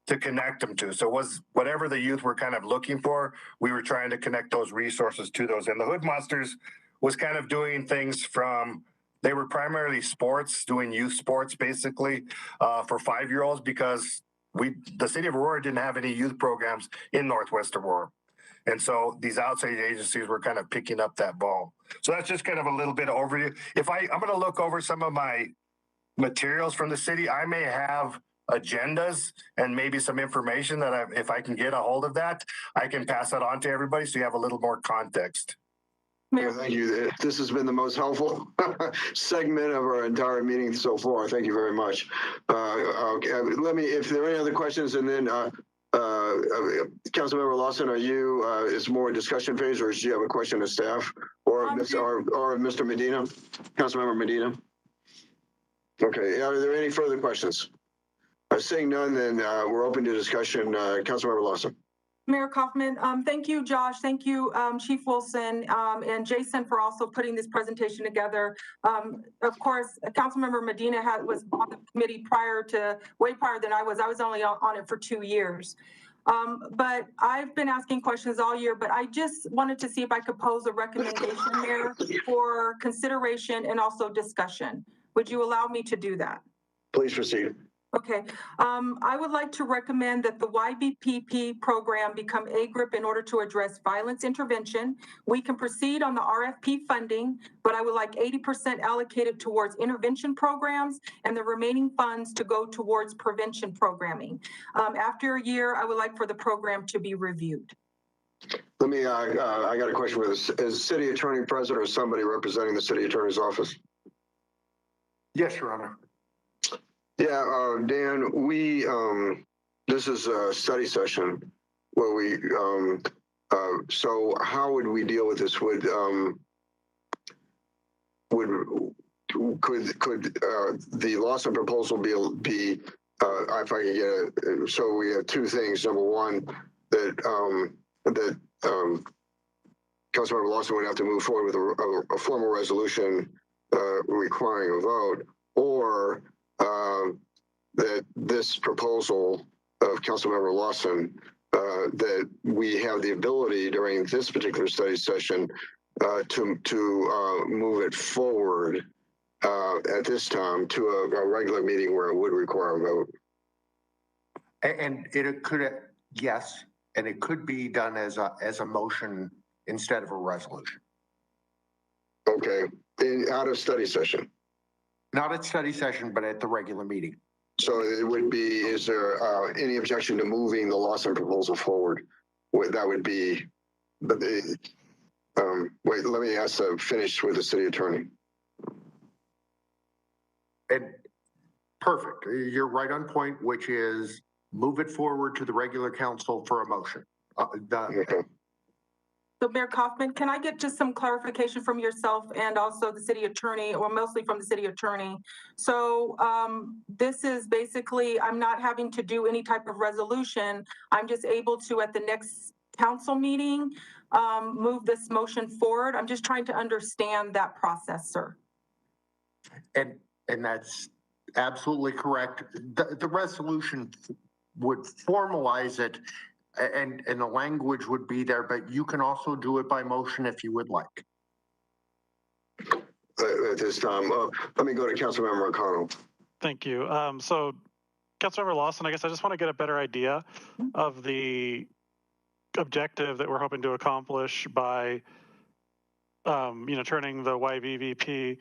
to connect them to. So it was whatever the youth were kind of looking for, we were trying to connect those resources to those. And the Hood Monsters was kind of doing things from they were primarily sports, doing youth sports basically for 5-year-olds because the city of Aurora didn't have any youth programs in Northwest Aurora. And so these outside agencies were kind of picking up that ball. So that's just kind of a little bit of overview. I'm going to look over some of my materials from the city. I may have agendas and maybe some information that if I can get a hold of that, I can pass that on to everybody so you have a little more context. Mayor, Thank you. This has been the most helpful segment of our entire meeting so far. Thank you very much. Okay, if there are any other questions, and then Councilmember Lawson, is more a discussion phase, or do you have a question to staff or Mr. Medina, Councilmember Medina? Okay, are there any further questions? Seeing none, then we're open to discussion. Councilmember Lawson. Mayor Kaufman, thank you, Josh. Thank you, Chief Wilson, and Jason for also putting this presentation together. Of course, Councilmember Medina was on the committee way prior than I was. I was only on it for 2 years. But I've been asking questions all year, but I just wanted to see if I could pose a recommendation, Mayor, for consideration and also discussion. Would you allow me to do that? Please proceed. Okay, I would like to recommend that the YBPP program become AGRIP in order to address violence intervention. We can proceed on the RFP funding, but I would like 80% allocated towards intervention programs and the remaining funds to go towards prevention programming. After a year, I would like for the program to be reviewed. Let me, I got a question for this. Is City Attorney present or somebody representing the City Attorney's office? Yes, Your Honor. Yeah, Dan, this is a study session where so how would we deal with this? Could the Lawson proposal be if I can get it, so we have two things. Number one, that Councilmember Lawson would have to move forward with a formal resolution requiring a vote, or that this proposal of Councilmember Lawson, that we have the ability during this particular study session to move it forward at this time to a regular meeting where it would require a vote. And it could, yes, and it could be done as a motion instead of a resolution. Okay, out of study session. Not at study session, but at the regular meeting. So it would be, is there any objection to moving the Lawson proposal forward? That would be, wait, let me finish with the City Attorney. And perfect. You're right on point, which is move it forward to the regular council for a motion. Okay. So Mayor Kaufman, can I get just some clarification from yourself and also the city attorney, or mostly from the city attorney? So this is basically, I'm not having to do any type of resolution. I'm just able to, at the next council meeting, move this motion forward. I'm just trying to understand that process, sir. And that's absolutely correct. The resolution would formalize it, and the language would be there, but you can also do it by motion if you would like. At this time, let me go to Councilmember O'Connell. Thank you. So Councilmember Lawson, I guess I just want to get a better idea of the objective that we're hoping to accomplish by, turning the YVVP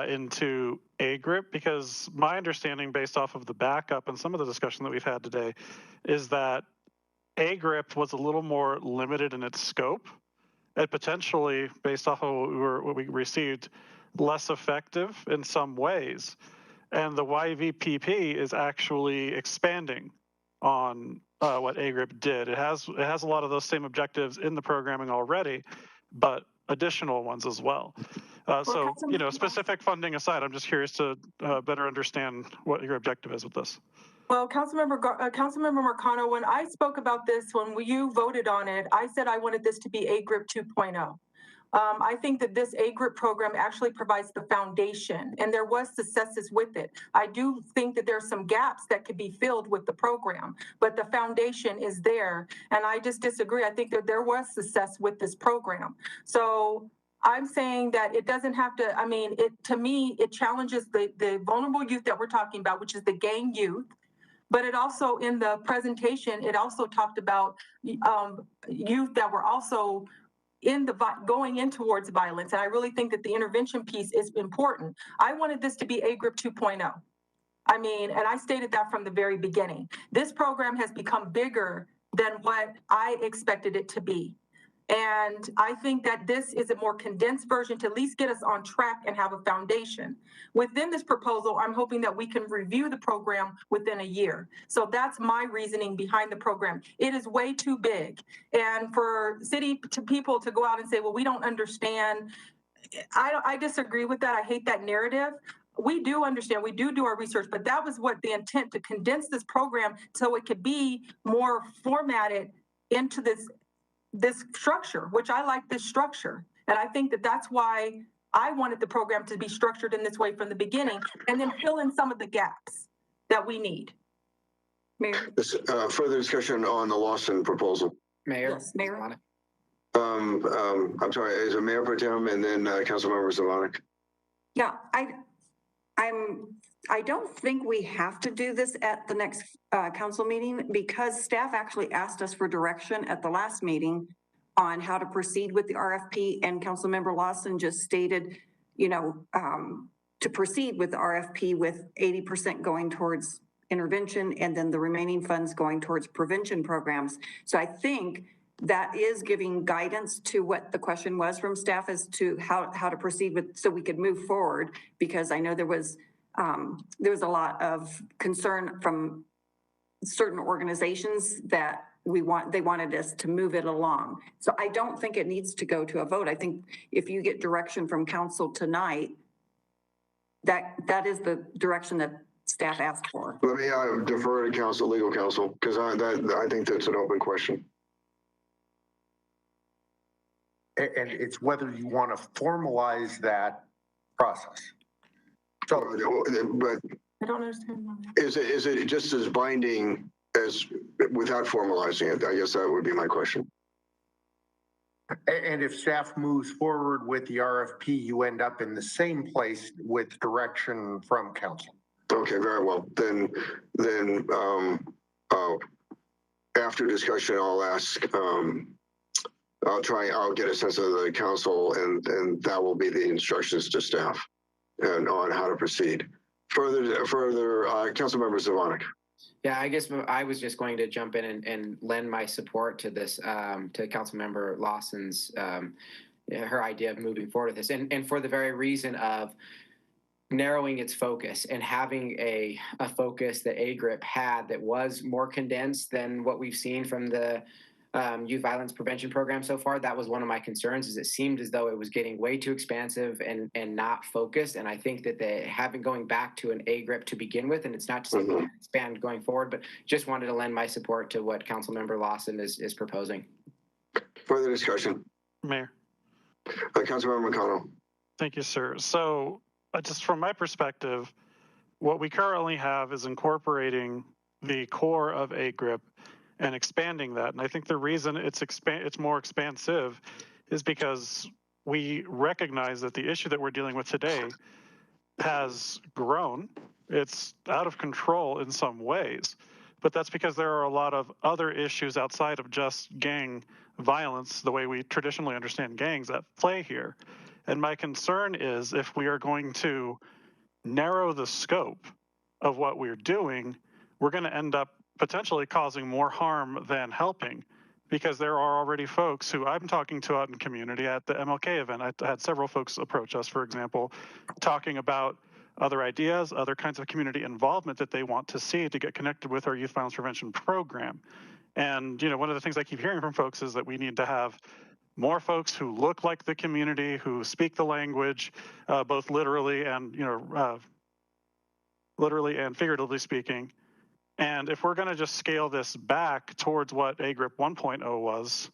into AGRIP, because my understanding based off of the backup and some of the discussion that we've had today is that AGRIP was a little more limited in its scope and potentially, based off of what we received, less effective in some ways. And the YVPP is actually expanding on what AGRIP did. It has a lot of those same objectives in the programming already, but additional ones as well. So, specific funding aside, I'm just curious to better understand what your objective is with this. Well, Councilmember Marcano, when I spoke about this, when you voted on it, I said I wanted this to be AGRIP 2.0. I think that this AGRIP program actually provides the foundation, and there was successes with it. I do think that there's some gaps that could be filled with the program, but the foundation is there, and I just disagree. I think that there was success with this program. So I'm saying that it doesn't have to, I mean, to me, it challenges the vulnerable youth that we're talking about, which is the gang youth. But it also, in the presentation, it also talked about youth that were also going in towards violence. And I really think that the intervention piece is important. I wanted this to be AGRIP 2.0. I mean, and I stated that from the very beginning. This program has become bigger than what I expected it to be. And I think that this is a more condensed version to at least get us on track and have a foundation. Within this proposal, I'm hoping that we can review the program within a year. So that's my reasoning behind the program. It is way too big. And for people to go out and say, well, we don't understand, I disagree with that. I hate that narrative. We do understand, we do our research, but that was what the intent, to condense this program so it could be more formatted into this structure, which I like this structure. And I think that that's why I wanted the program to be structured in this way from the beginning, and then fill in some of the gaps that we need. Mayor? Further discussion on the Lawson proposal. Mayor? Yes, Mayor? I'm sorry, is it Mayor Pro Tem and then Councilmember Zavonic? Yeah, I don't think we have to do this at the next council meeting, because staff actually asked us for direction at the last meeting on how to proceed with the RFP, and Councilmember Lawson just stated, to proceed with the RFP with 80% going towards intervention and then the remaining funds going towards prevention programs. So I think that is giving guidance to what the question was from staff as to how to proceed with, so we could move forward, because I know there was a lot of concern from certain organizations that they wanted us to move it along. So I don't think it needs to go to a vote. I think if you get direction from council tonight, that is the direction that staff asked for. Let me defer to legal counsel, because I think that's an open question. And it's whether you want to formalize that process. So, but I don't understand. is it just as binding as without formalizing it? I guess that would be my question. and if staff moves forward with the RFP, you end up in the same place with direction from council. Okay, very well. Then after discussion, I'll ask. I'll get a sense of the council, and that will be the instructions to staff and on how to proceed. Further, Councilmember Zavonic. Yeah, I guess I was just going to jump in and lend my support to this, to Councilmember Lawson's, her idea of moving forward with this. And for the very reason of narrowing its focus and having a focus that AGRIP had that was more condensed than what we've seen from the youth violence prevention program so far. That was one of my concerns, is it seemed as though it was getting way too expansive and not focused. And I think that they haven't going back to an AGRIP to begin with, and it's not to say we expand going forward, but just wanted to lend my support to what Councilmember Lawson is proposing. Further discussion. Mayor. Councilmember McConnell. Thank you, sir. So just from my perspective, what we currently have is incorporating the core of AGRIP and expanding that. And I think the reason it's more expansive is because we recognize that the issue that we're dealing with today has grown. It's out of control in some ways, but that's because there are a lot of other issues outside of just gang violence, the way we traditionally understand gangs, at play here. And my concern is, if we are going to narrow the scope of what we're doing, we're going to end up potentially causing more harm than helping, because there are already folks who I'm talking to out in community at the MLK event. I had several folks approach us, for example, talking about other ideas, other kinds of community involvement that they want to see to get connected with our youth violence prevention program. And, one of the things I keep hearing from folks is that we need to have more folks who look like the community, who speak the language, both literally and, literally and figuratively speaking. And if we're going to just scale this back towards what AGRIP 1.0 was,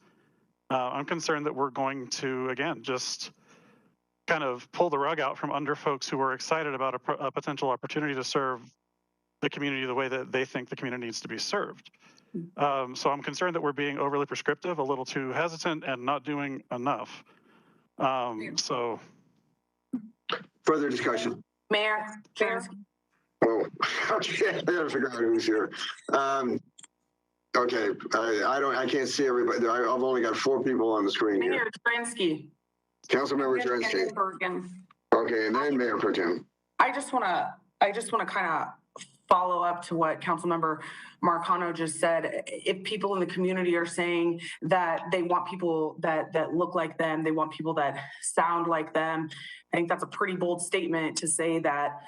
I'm concerned that we're going to, again, just kind of pull the rug out from under folks who are excited about a potential opportunity to serve the community the way that they think the community needs to be served. So I'm concerned that we're being overly prescriptive, a little too hesitant, and not doing enough. So Further discussion? Mayor, Oh, okay, I gotta figure out who's here. Okay, I can't see everybody. I've only got 4 people on the screen here. Mayor Dransky. Councilmember And Jersey. then Bergen. Okay, and then Mayor Pro Tem. I just want to kind of follow up to what Councilmember Marcano just said. If people in the community are saying that they want people that look like them, they want people that sound like them, I think that's a pretty bold statement to say that,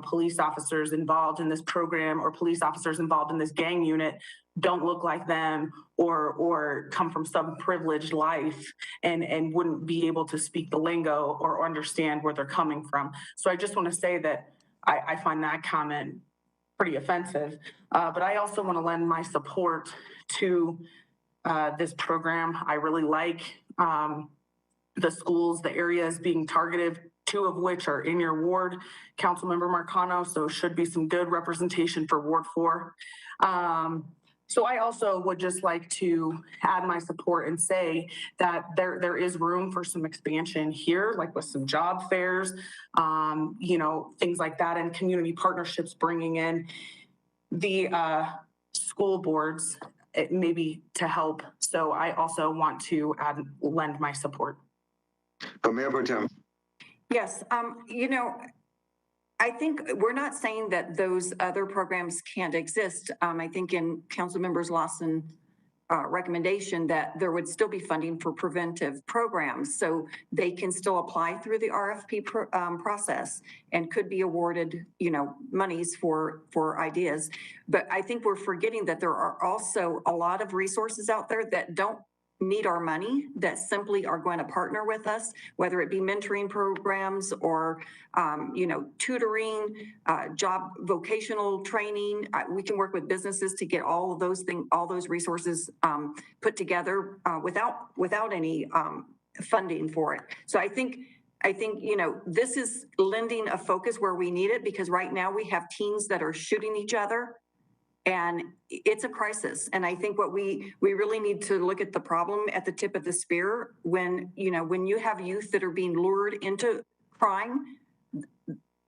police officers involved in this program or police officers involved in this gang unit don't look like them or come from some privileged life and wouldn't be able to speak the lingo or understand where they're coming from. So I just want to say that I find that comment pretty offensive. But I also want to lend my support to this program. I really like the schools, the areas being targeted, 2 of which are in your ward, Councilmember Marcano, so should be some good representation for Ward 4. So I also would just like to add my support and say that there is room for some expansion here, like with some job fairs, things like that, and community partnerships, bringing in the school boards maybe to help. So I also want to lend my support. Mayor Pro Tem. Yes, I think we're not saying that those other programs can't exist. I think in Councilmember Lawson recommendation that there would still be funding for preventive programs. So they can still apply through the RFP process and could be awarded, monies for ideas. But I think we're forgetting that there are also a lot of resources out there that don't need our money, that simply are going to partner with us, whether it be mentoring programs or, tutoring, job vocational training. We can work with businesses to get all of those things, all those resources put together without any funding for it. So I think, this is lending a focus where we need it, because right now we have teens that are shooting each other. And it's a crisis. And I think what we really need to look at the problem at the tip of the spear when you have youth that are being lured into crime.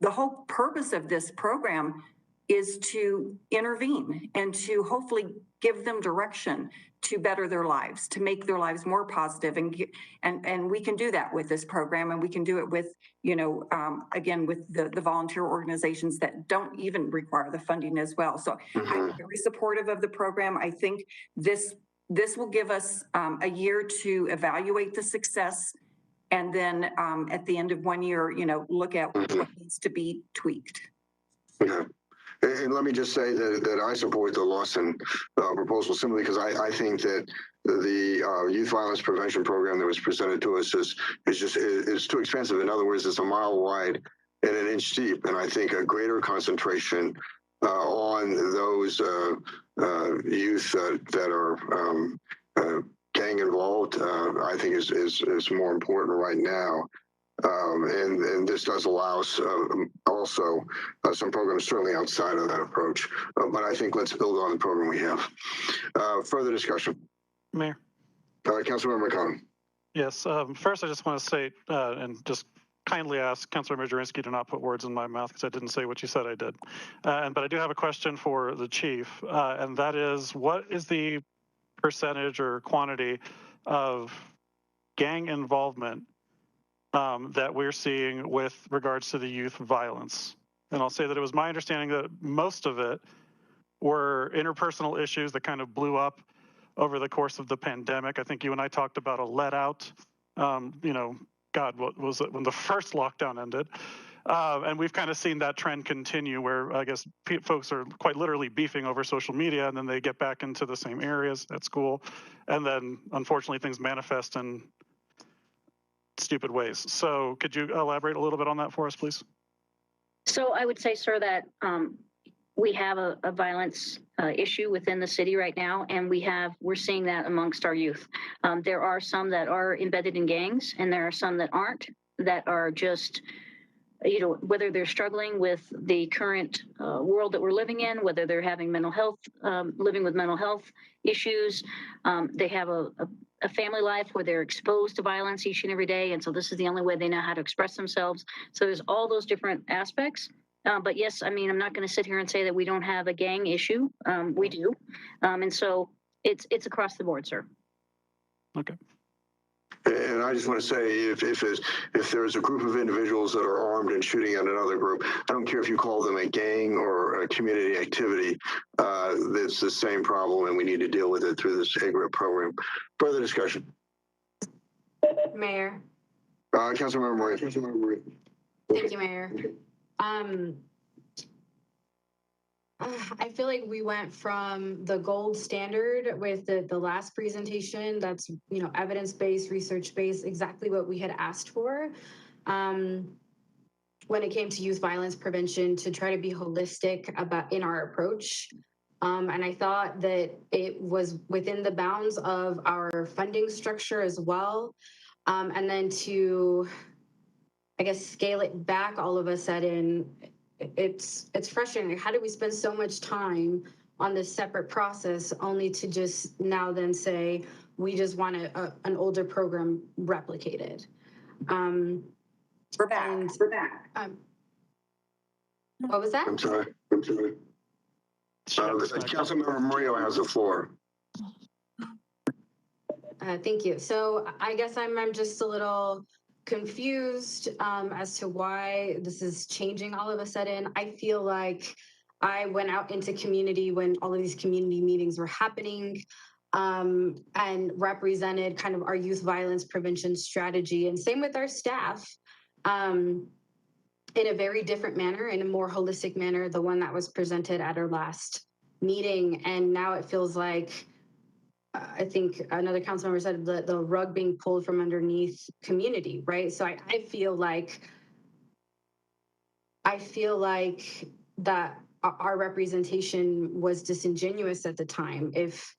The whole purpose of this program is to intervene and to hopefully give them direction to better their lives, to make their lives more positive. And we can do that with this program, and we can do it with, again, with the volunteer organizations that don't even require the funding as well. So I'm very supportive of the program. I think this will give us a year to evaluate the success. And then at the end of 1 year, look at what needs to be tweaked. Yeah. And let me just say that I support the Lawson proposal simply because I think that the youth violence prevention program that was presented to us is too expensive. In other words, it's a mile wide and an inch deep. And I think a greater concentration on those youth that are gang involved, I think is more important right now. And this does allow us also some programs certainly outside of that approach. But I think let's build on the program we have. Further discussion. Mayor. Councilmember McConnell. Yes. First, I just want to say and just kindly ask Councilor Majorinsky to not put words in my mouth because I didn't say what you said I did. But I do have a question for the chief, and that is, what is the percentage or quantity of gang involvement that we're seeing with regards to the youth violence? And I'll say that it was my understanding that most of it were interpersonal issues that kind of blew up over the course of the pandemic. I think you and I talked about a let out, God, what was it when the first lockdown ended? And we've kind of seen that trend continue where I guess folks are quite literally beefing over social media, and then they get back into the same areas at school. And then unfortunately things manifest in stupid ways. So could you elaborate a little bit on that for us, please? So I would say, sir, that we have a violence issue within the city right now, and we're seeing that amongst our youth. There are some that are embedded in gangs, and there are some that aren't, that are just, whether they're struggling with the current world that we're living in, whether they're having mental health, living with mental health issues, they have a a family life where they're exposed to violence each and every day. And so this is the only way they know how to express themselves. So there's all those different aspects. But yes, I mean, I'm not going to sit here and say that we don't have a gang issue. We do. And so it's across the board, sir. Okay. And I just want to say, if there's a group of individuals that are armed and shooting at another group, I don't care if you call them a gang or a community activity, it's the same problem, and we need to deal with it through this AGRIP program. Further discussion. Mayor. Councilmember Murray. Councilmember Murray. Thank you, Mayor. I feel like we went from the gold standard with the last presentation that's, you know, evidence-based, research-based, exactly what we had asked for. When it came to youth violence prevention, to try to be holistic about in our approach. And I thought that it was within the bounds of our funding structure as well. And then to, I guess, scale it back all of a sudden, it's frustrating. How do we spend so much time on this separate process only to just now then say we just want an older program replicated? We're back. We're back. What was that? I'm sorry. Councilmember Murillo has the floor. Thank you. So I guess I'm just a little confused as to why this is changing all of a sudden. I feel like I went out into community when all of these community meetings were happening and represented kind of our youth violence prevention strategy, and same with our staff in a very different manner, in a more holistic manner, the one that was presented at our last meeting. And now it feels like I think another council member said the rug being pulled from underneath community, right? So I feel like that our representation was disingenuous at the time if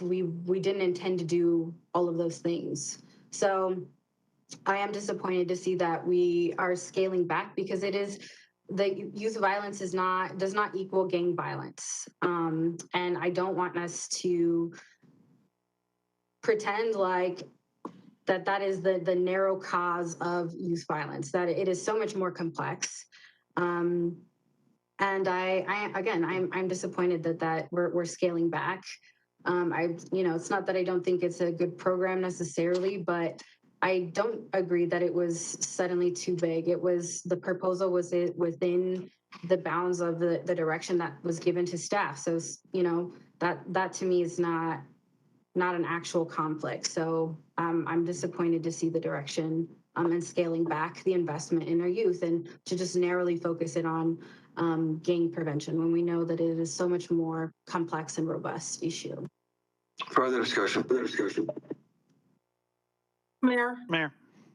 we didn't intend to do all of those things. So I am disappointed to see that we are scaling back, because it is, the youth violence does not equal gang violence. And I don't want us to pretend like that is the narrow cause of youth violence, that it is so much more complex. And I'm disappointed that we're scaling back. It's not that I don't think it's a good program necessarily, but I don't agree that it was suddenly too big. The proposal was within the bounds of the direction that was given to staff. So, that to me is not an actual conflict. So I'm disappointed to see the direction and scaling back the investment in our youth, and to just narrowly focus it on gang prevention when we know that it is so much more complex and robust issue. Further discussion. Mayor,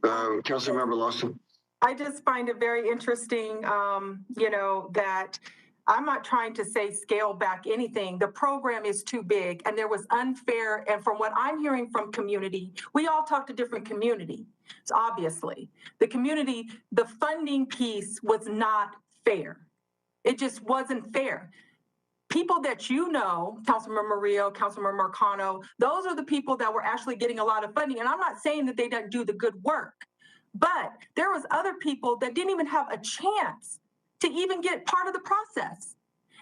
Councilmember Lawson. I just find it very interesting, that I'm not trying to say scale back anything. The program is too big, and there was unfair. And from what I'm hearing from community, we all talk to different community. So obviously, the funding piece was not fair. It just wasn't fair. People that you know, Councilmember Murillo, Councilmember Marcano, those are the people that were actually getting a lot of funding. And I'm not saying that they didn't do the good work, but there was other people that didn't even have a chance to even get part of the process.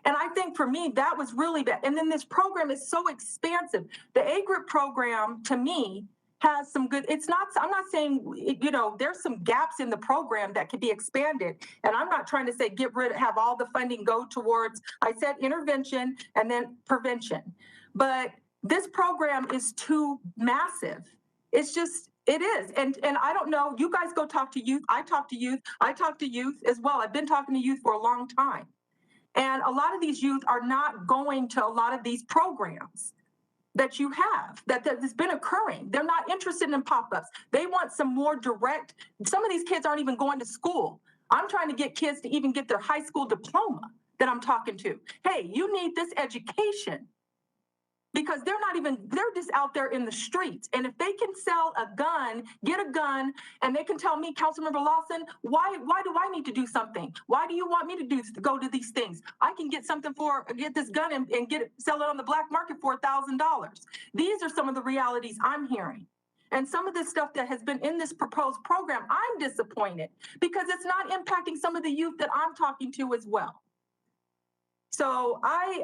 And I think for me, that was really bad. And then this program is so expansive. The AGRIP program, to me, has some good, I'm not saying, there's some gaps in the program that could be expanded. And I'm not trying to say have all the funding go towards, I said intervention and then prevention. But this program is too massive. It is. And I don't know, you guys go talk to youth. I talk to youth as well. I've been talking to youth for a long time. And a lot of these youth are not going to a lot of these programs that you have, that has been occurring. They're not interested in pop-ups. They want some more direct, some of these kids aren't even going to school. I'm trying to get kids to even get their high school diploma that I'm talking to. Hey, you need this education. because they're just out there in the streets. And if they can sell a gun, get a gun, and they can tell me, Councilmember Lawson, why do I need to do something? Why do you want me to go to these things? I can get this gun and sell it on the black market for $1,000. These are some of the realities I'm hearing. And some of the stuff that has been in this proposed program, I'm disappointed because it's not impacting some of the youth that I'm talking to as well. So I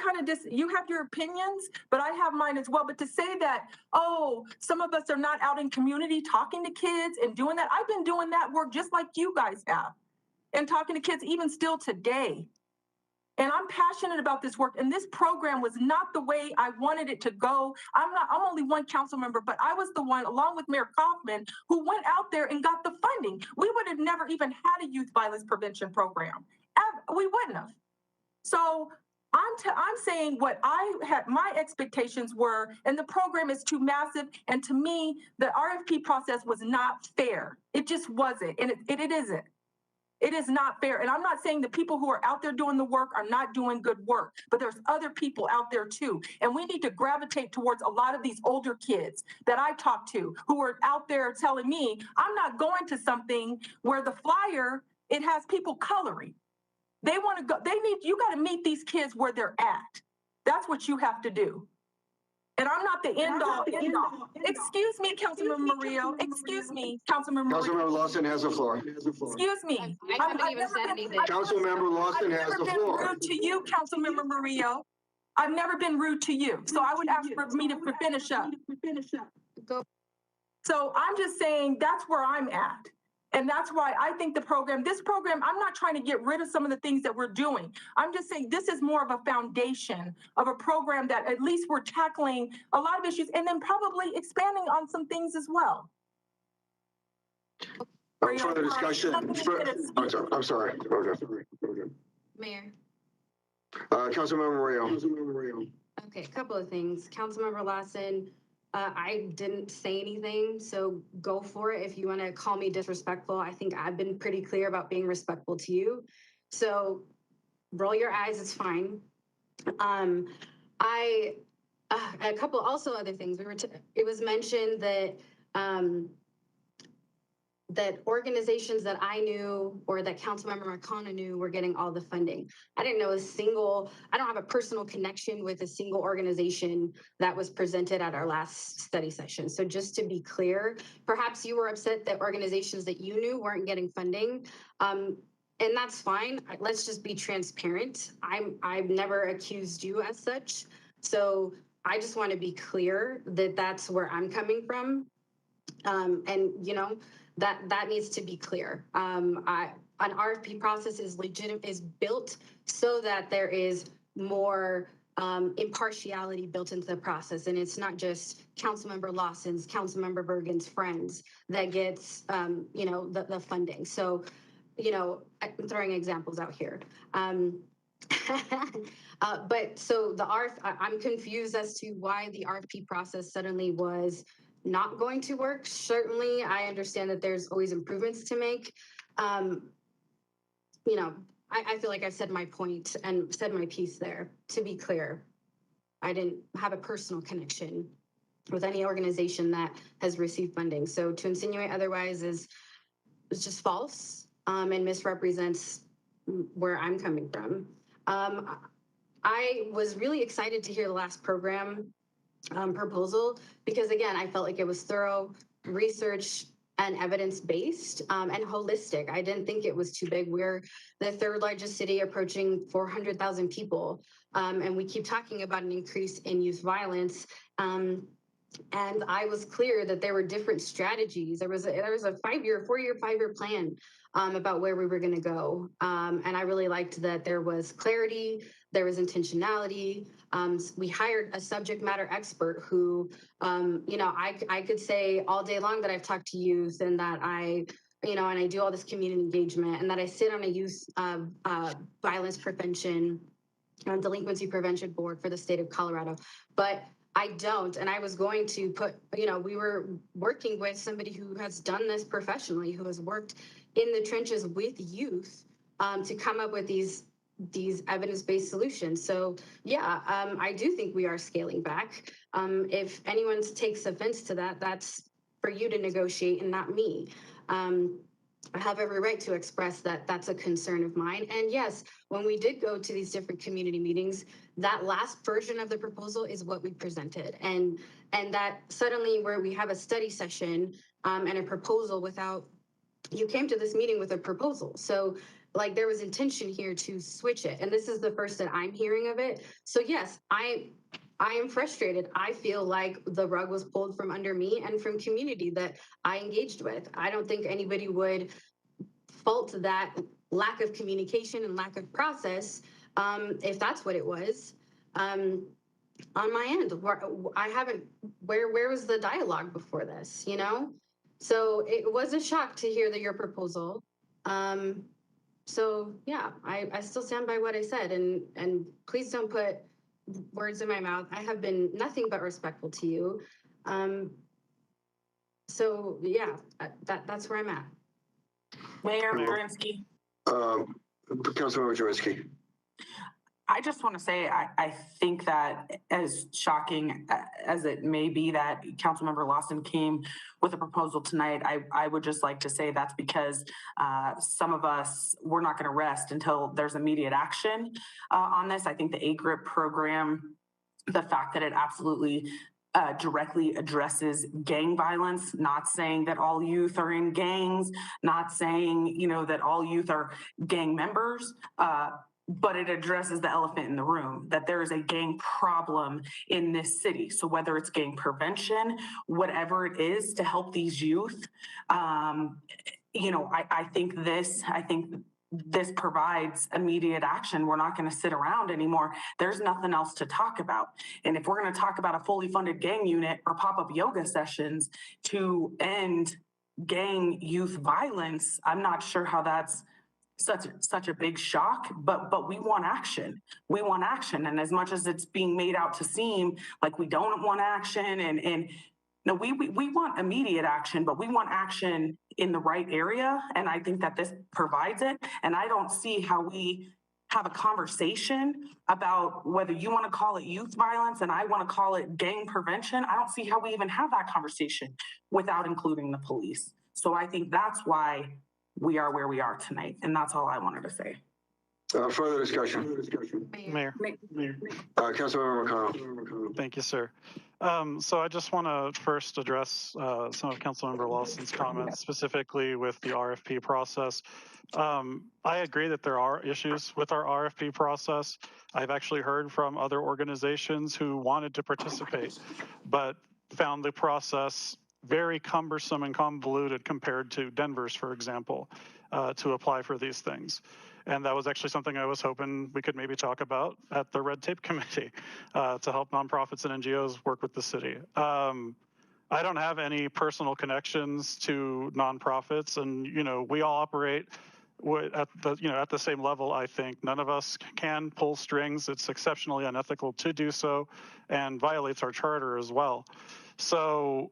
kind of you have your opinions, but I have mine as well. But to say that, oh, some of us are not out in community talking to kids and doing that, I've been doing that work just like you guys have and talking to kids even still today. And I'm passionate about this work. And this program was not the way I wanted it to go. I'm only one council member, but I was the one, along with Mayor Kaufman, who went out there and got the funding. We would have never even had a youth violence prevention program. We wouldn't have. So I'm saying what my expectations were, and the program is too massive. And to me, the RFP process was not fair. It just wasn't, and it isn't. It is not fair. And I'm not saying the people who are out there doing the work are not doing good work, but there's other people out there too. And we need to gravitate towards a lot of these older kids that I talk to who are out there telling me, I'm not going to something where the flyer, it has people coloring. They want to go, you got to meet these kids where they're at. That's what you have to do. And I'm not the end all. Excuse me, Councilmember Murillo. Excuse me, Councilmember Murillo. Councilmember Lawson has the floor. Excuse me. I haven't even said anything. Councilmember Lawson has the I've never been floor. rude to you, Councilmember Murillo. I've never been rude to you. So I would ask for me to finish up. Go. So I'm just saying that's where I'm at. And that's why I think this program, I'm not trying to get rid of some of the things that we're doing. I'm just saying this is more of a foundation of a program that at least we're tackling a lot of issues and then probably expanding on some things as well. Further discussion. I'm sorry. Okay. Mayor. Councilmember Murillo. Okay, a couple of things. Councilmember Lawson, I didn't say anything, so go for it. If you want to call me disrespectful, I think I've been pretty clear about being respectful to you. So roll your eyes, it's fine. A couple also other things. It was mentioned that that organizations that I knew or that Councilmember Marcona knew were getting all the funding. I didn't know I don't have a personal connection with a single organization that was presented at our last study session. So just to be clear, perhaps you were upset that organizations that you knew weren't getting funding. And that's fine. Let's just be transparent. I've never accused you as such. So I just want to be clear that that's where I'm coming from. And you know, that needs to be clear. An RFP process is built so that there is more impartiality built into the process, and it's not just Councilmember Lawson's, Councilmember Bergen's friends that gets you know, the funding. So, you know, I'm throwing examples out here. But so I'm confused as to why the RFP process suddenly was not going to work. Certainly, I understand that there's always improvements to make. You know, I feel like I've said my point and said my piece there. To be clear, I didn't have a personal connection with any organization that has received funding. So to insinuate otherwise is just false and misrepresents where I'm coming from. I was really excited to hear the last program proposal because, again, I felt like it was thorough, research and evidence-based and holistic. I didn't think it was too big. We're the third largest city, approaching 400,000 people, and we keep talking about an increase in youth violence. And I was clear that there were different strategies. There was a 4-year, 5-year plan about where we were going to go. And I really liked that there was clarity, there was intentionality. We hired a subject matter expert who, you know, I could say all day long that I've talked to youth and that you know, and I do all this community engagement and that I sit on a youth violence prevention and delinquency prevention board for the state of Colorado. But I don't, and I was going to put, you know, we were working with somebody who has done this professionally, who has worked in the trenches with youth to come up with these these evidence-based solutions. So yeah, I do think we are scaling back. If anyone takes offense to that, that's for you to negotiate and not me. I have every right to express that that's a concern of mine. And yes, when we did go to these different community meetings, that last version of the proposal is what we presented. And that suddenly where we have a study session and a proposal without, you came to this meeting with a proposal. So like there was intention here to switch it. And this is the first that I'm hearing of it. So yes, I am frustrated. I feel like the rug was pulled from under me and from community that I engaged with. I don't think anybody would fault that lack of communication and lack of process if that's what it was. On my end, I haven't, where was the dialogue before this, you know? So it was a shock to hear that your proposal. So yeah, I still stand by what I said, and please don't put words in my mouth. I have been nothing but respectful to you. So yeah, that's where I'm at. Mayor Marinsky. Councilmember Jaworski. I just want to say, I think that as shocking as it may be that Councilmember Lawson came with a proposal tonight, I would just like to say that's because some of us, we're not going to rest until there's immediate action on this. I think the AGRIP program, the fact that it absolutely directly addresses gang violence, not saying that all youth are in gangs, not saying, you know, that all youth are gang members, but it addresses the elephant in the room, that there is a gang problem in this city. So whether it's gang prevention, whatever it is to help these youth, you know, I think this provides immediate action. We're not going to sit around anymore. There's nothing else to talk about. And if we're going to talk about a fully funded gang unit or pop-up yoga sessions to end gang youth violence, I'm not sure how that's such a big shock, but we want action. We want action. And as much as it's being made out to seem like we don't want action and no, we want immediate action, but we want action in the right area. And I think that this provides it. And I don't see how we have a conversation about whether you want to call it youth violence and I want to call it gang prevention. I don't see how we even have that conversation without including the police. So I think that's why we are where we are tonight. And that's all I wanted to say. Further discussion. Mayor. Councilmember McConnell. Thank you, sir. So I just want to first address some of Councilmember Lawson's comments, specifically with the RFP process. I agree that there are issues with our RFP process. I've actually heard from other organizations who wanted to participate, but found the process very cumbersome and convoluted compared to Denver's, for example, to apply for these things. And that was actually something I was hoping we could maybe talk about at the Red Tape Committee to help nonprofits and NGOs work with the city. I don't have any personal connections to nonprofits, and you know we all operate at the same level. I think none of us can pull strings. It's exceptionally unethical to do so, and violates our charter as well. So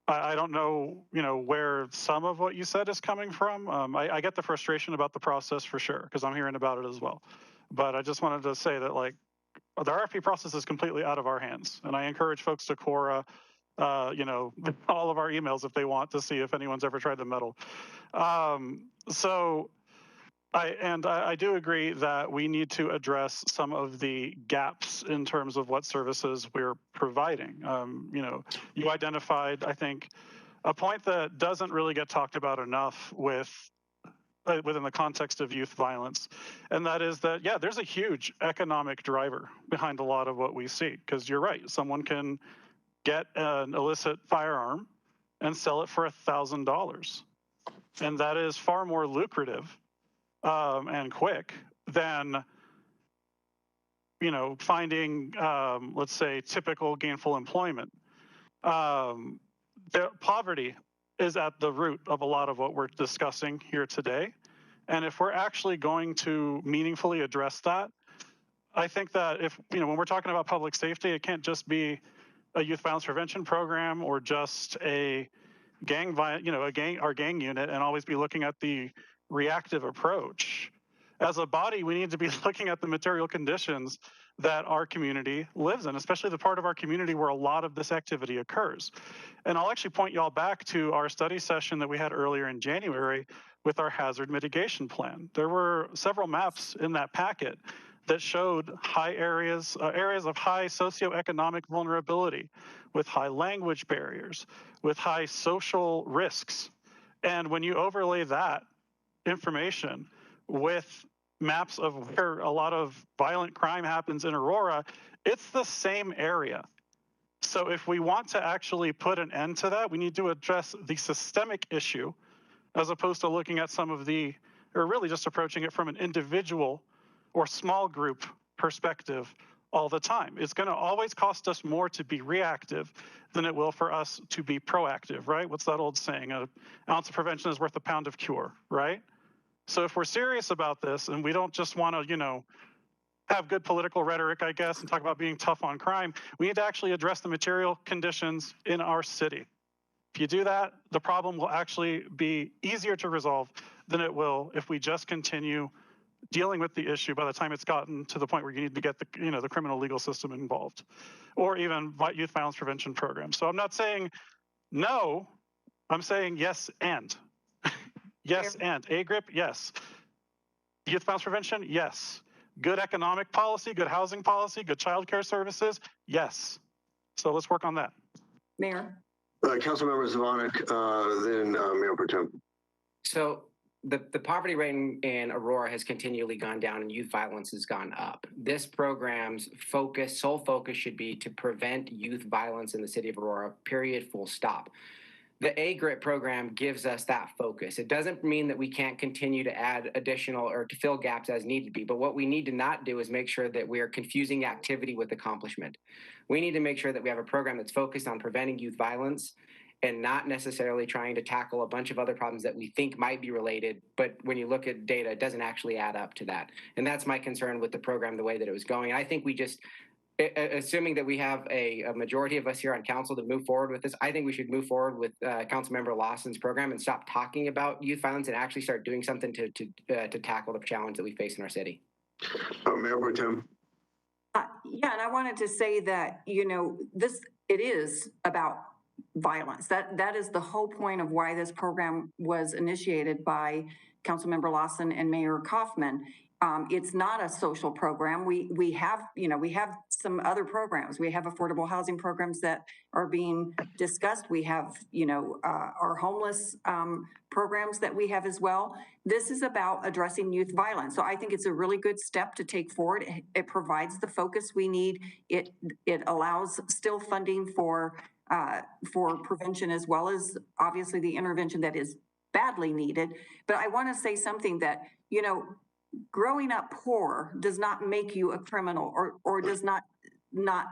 I don't know, where some of what you said is coming from. I get the frustration about the process for sure, because I'm hearing about it as well. But I just wanted to say that, like, the RFP process is completely out of our hands. And I encourage folks to Quora, all of our emails if they want to see if anyone's ever tried to meddle. I do agree that we need to address some of the gaps in terms of what services we're providing. You identified, I think, a point that doesn't really get talked about enough within the context of youth violence, and that is that, yeah, there's a huge economic driver behind a lot of what we see, because you're right, someone can get an illicit firearm and sell it for $1,000, and that is far more lucrative and quick than finding let's say typical gainful employment. The poverty is at the root of a lot of what we're discussing here today, and if we're actually going to meaningfully address that, I think that if when we're talking about public safety, it can't just be a youth violence prevention program or just a our gang unit, and always be looking at the reactive approach. as a body, we need to be looking at the material conditions that our community lives in, especially the part of our community where a lot of this activity occurs. And I'll actually point y'all back to our study session that we had earlier in January with our hazard mitigation plan. There were several maps in that packet that showed high areas of high socioeconomic vulnerability, with high language barriers, with high social risks. And when you overlay that information with maps of where a lot of violent crime happens in Aurora, it's the same area. So if we want to actually put an end to that, we need to address the systemic issue as opposed to looking at some of the, or really just approaching it from an individual or small group perspective all the time. It's going to always cost us more to be reactive than it will for us to be proactive, right? What's that old saying? An ounce of prevention is worth a pound of cure, right? So if we're serious about this and we don't just want to, have good political rhetoric, I guess, and talk about being tough on crime, we need to actually address the material conditions in our city. If you do that, the problem will actually be easier to resolve than it will if we just continue dealing with the issue by the time it's gotten to the point where you need to get the criminal legal system involved, or even youth violence prevention programs. So I'm not saying no, I'm saying yes and. Yes and. AGRIP, yes. Youth violence prevention, yes. Good economic policy, good housing policy, good childcare services, yes. So let's work on that. Mayor? Councilmember Zvonek, then Mayor Pro Tem. So the poverty rate in Aurora has continually gone down and youth violence has gone up. This program's sole focus should be to prevent youth violence in the city of Aurora, period, full stop. The AGRIP program gives us that focus. It doesn't mean that we can't continue to add additional or to fill gaps as needed be, but what we need to not do is make sure that we are confusing activity with accomplishment. We need to make sure that we have a program that's focused on preventing youth violence and not necessarily trying to tackle a bunch of other problems that we think might be related, but when you look at data, it doesn't actually add up to that. And that's my concern with the program, the way that it was going. I think we just, assuming that we have a majority of us here on council to move forward with this, I think we should move forward with Councilmember Lawson's program and stop talking about youth violence and actually start doing something to tackle the challenge that we face in our city. Mayor Pro Tem. Yeah, and I wanted to say that, it is about violence. That is the whole point of why this program was initiated by Councilmember Lawson and Mayor Kaufman. It's not a social program. We have some other programs. We have affordable housing programs that are being discussed. We have, our homeless programs that we have as well. This is about addressing youth violence. So I think it's a really good step to take forward. It provides the focus we need. It allows still funding for prevention as well as obviously the intervention that is badly needed. But I want to say something that, growing up poor does not make you a criminal or does not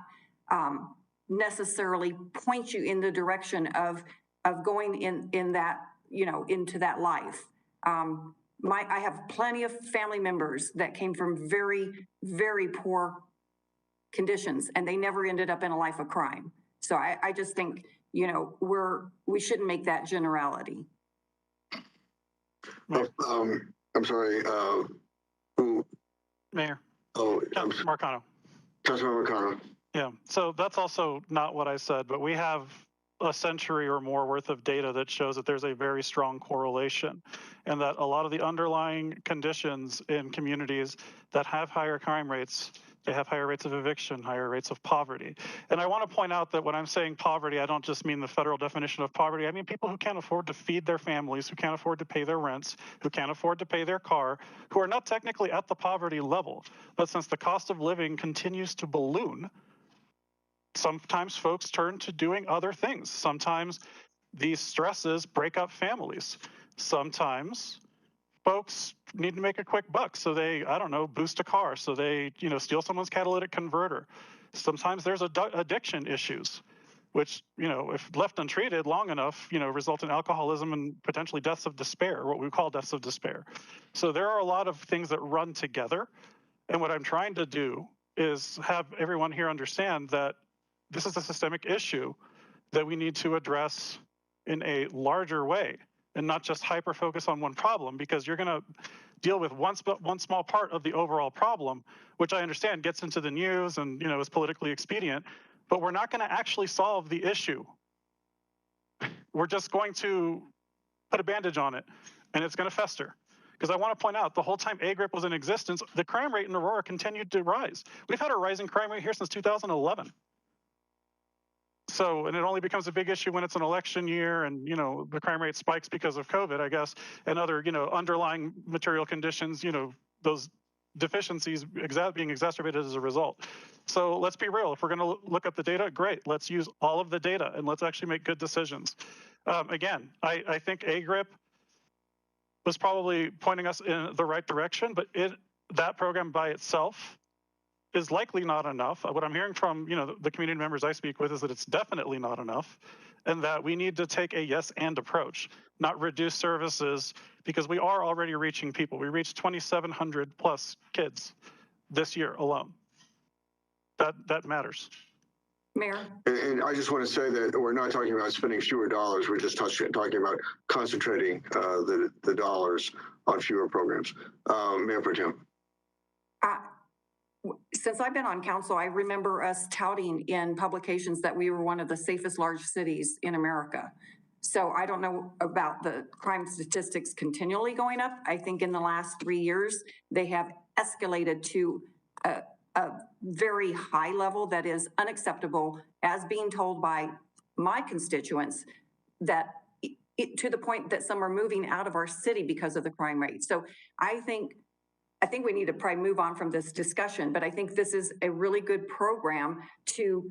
necessarily point you in the direction of going in that, into that life. I have plenty of family members that came from very, very poor conditions and they never ended up in a life of crime. So I just think, we shouldn't make that generality. I'm sorry. Who? Mayor. Oh, Marcano. Councilmember Marcano. Yeah, so that's also not what I said, but we have a century or more worth of data that shows that there's a very strong correlation and that a lot of the underlying conditions in communities that have higher crime rates, they have higher rates of eviction, higher rates of poverty. And I want to point out that when I'm saying poverty, I don't just mean the federal definition of poverty. I mean people who can't afford to feed their families, who can't afford to pay their rents, who can't afford to pay their car, who are not technically at the poverty level. But since the cost of living continues to balloon, sometimes folks turn to doing other things. Sometimes these stresses break up families. Sometimes folks need to make a quick buck, so they, boost a car, so they, steal someone's catalytic converter. Sometimes there's addiction issues, which, if left untreated long enough, result in alcoholism and potentially deaths of despair, what we call deaths of despair. So there are a lot of things that run together. And what I'm trying to do is have everyone here understand that this is a systemic issue that we need to address in a larger way and not just hyper focus on one problem, because you're going to deal with one small part of the overall problem, which I understand gets into the news and, you know, is politically expedient, but we're not going to actually solve the issue. We're just going to put a bandage on it, and it's going to fester. Because I want to point out, the whole time A-GRIP was in existence, the crime rate in Aurora continued to rise. We've had a rising crime rate here since 2011. So, and it only becomes a big issue when it's an election year and, you know, the crime rate spikes because of COVID, I guess, and other, you know, underlying material conditions, you know, those deficiencies being exacerbated as a result. So let's be real. If we're going to look at the data, great. Let's use all of the data and let's actually make good decisions. Again, I think A-GRIP was probably pointing us in the right direction, but that program by itself is likely not enough. What I'm hearing from, you know, the community members I speak with is that it's definitely not enough, and that we need to take a yes and approach, not reduce services, because we are already reaching people. We reached 2,700 plus kids this year alone. That matters. Mayor? And I just want to say that we're not talking about spending fewer dollars. We're just talking about concentrating the dollars on fewer programs. Mayor Pro Tem. Since I've been on council, I remember us touting in publications that we were one of the safest large cities in America. So I don't know about the crime statistics continually going up. I think in the last 3 years, they have escalated to a very high level that is unacceptable, as being told by my constituents, that to the point that some are moving out of our city because of the crime rate. So I think we need to probably move on from this discussion, but I think this is a really good program to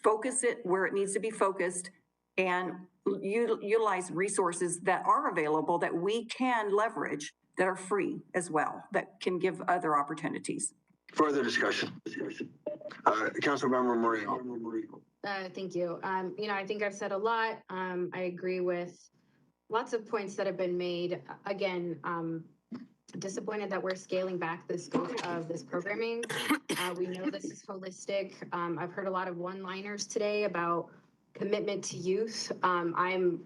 focus it where it needs to be focused and utilize resources that are available that we can leverage, that are free as well, that can give other opportunities. Further discussion. Councilmember Moreno. Thank you. You know, I think I've said a lot. I agree with lots of points that have been made. Again, disappointed that we're scaling back the scope of this programming. We know this is holistic. I've heard a lot of one-liners today about commitment to youth. I'm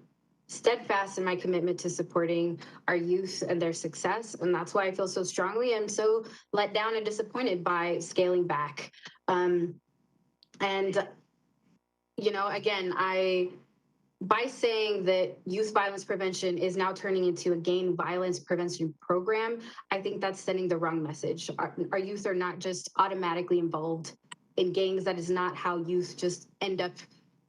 steadfast in my commitment to supporting our youth and their success, and that's why I feel so strongly and so let down and disappointed by scaling back. And you know, again, by saying that youth violence prevention is now turning into a gang violence prevention program, I think that's sending the wrong message. Our youth are not just automatically involved in gangs. That is not how youth just end up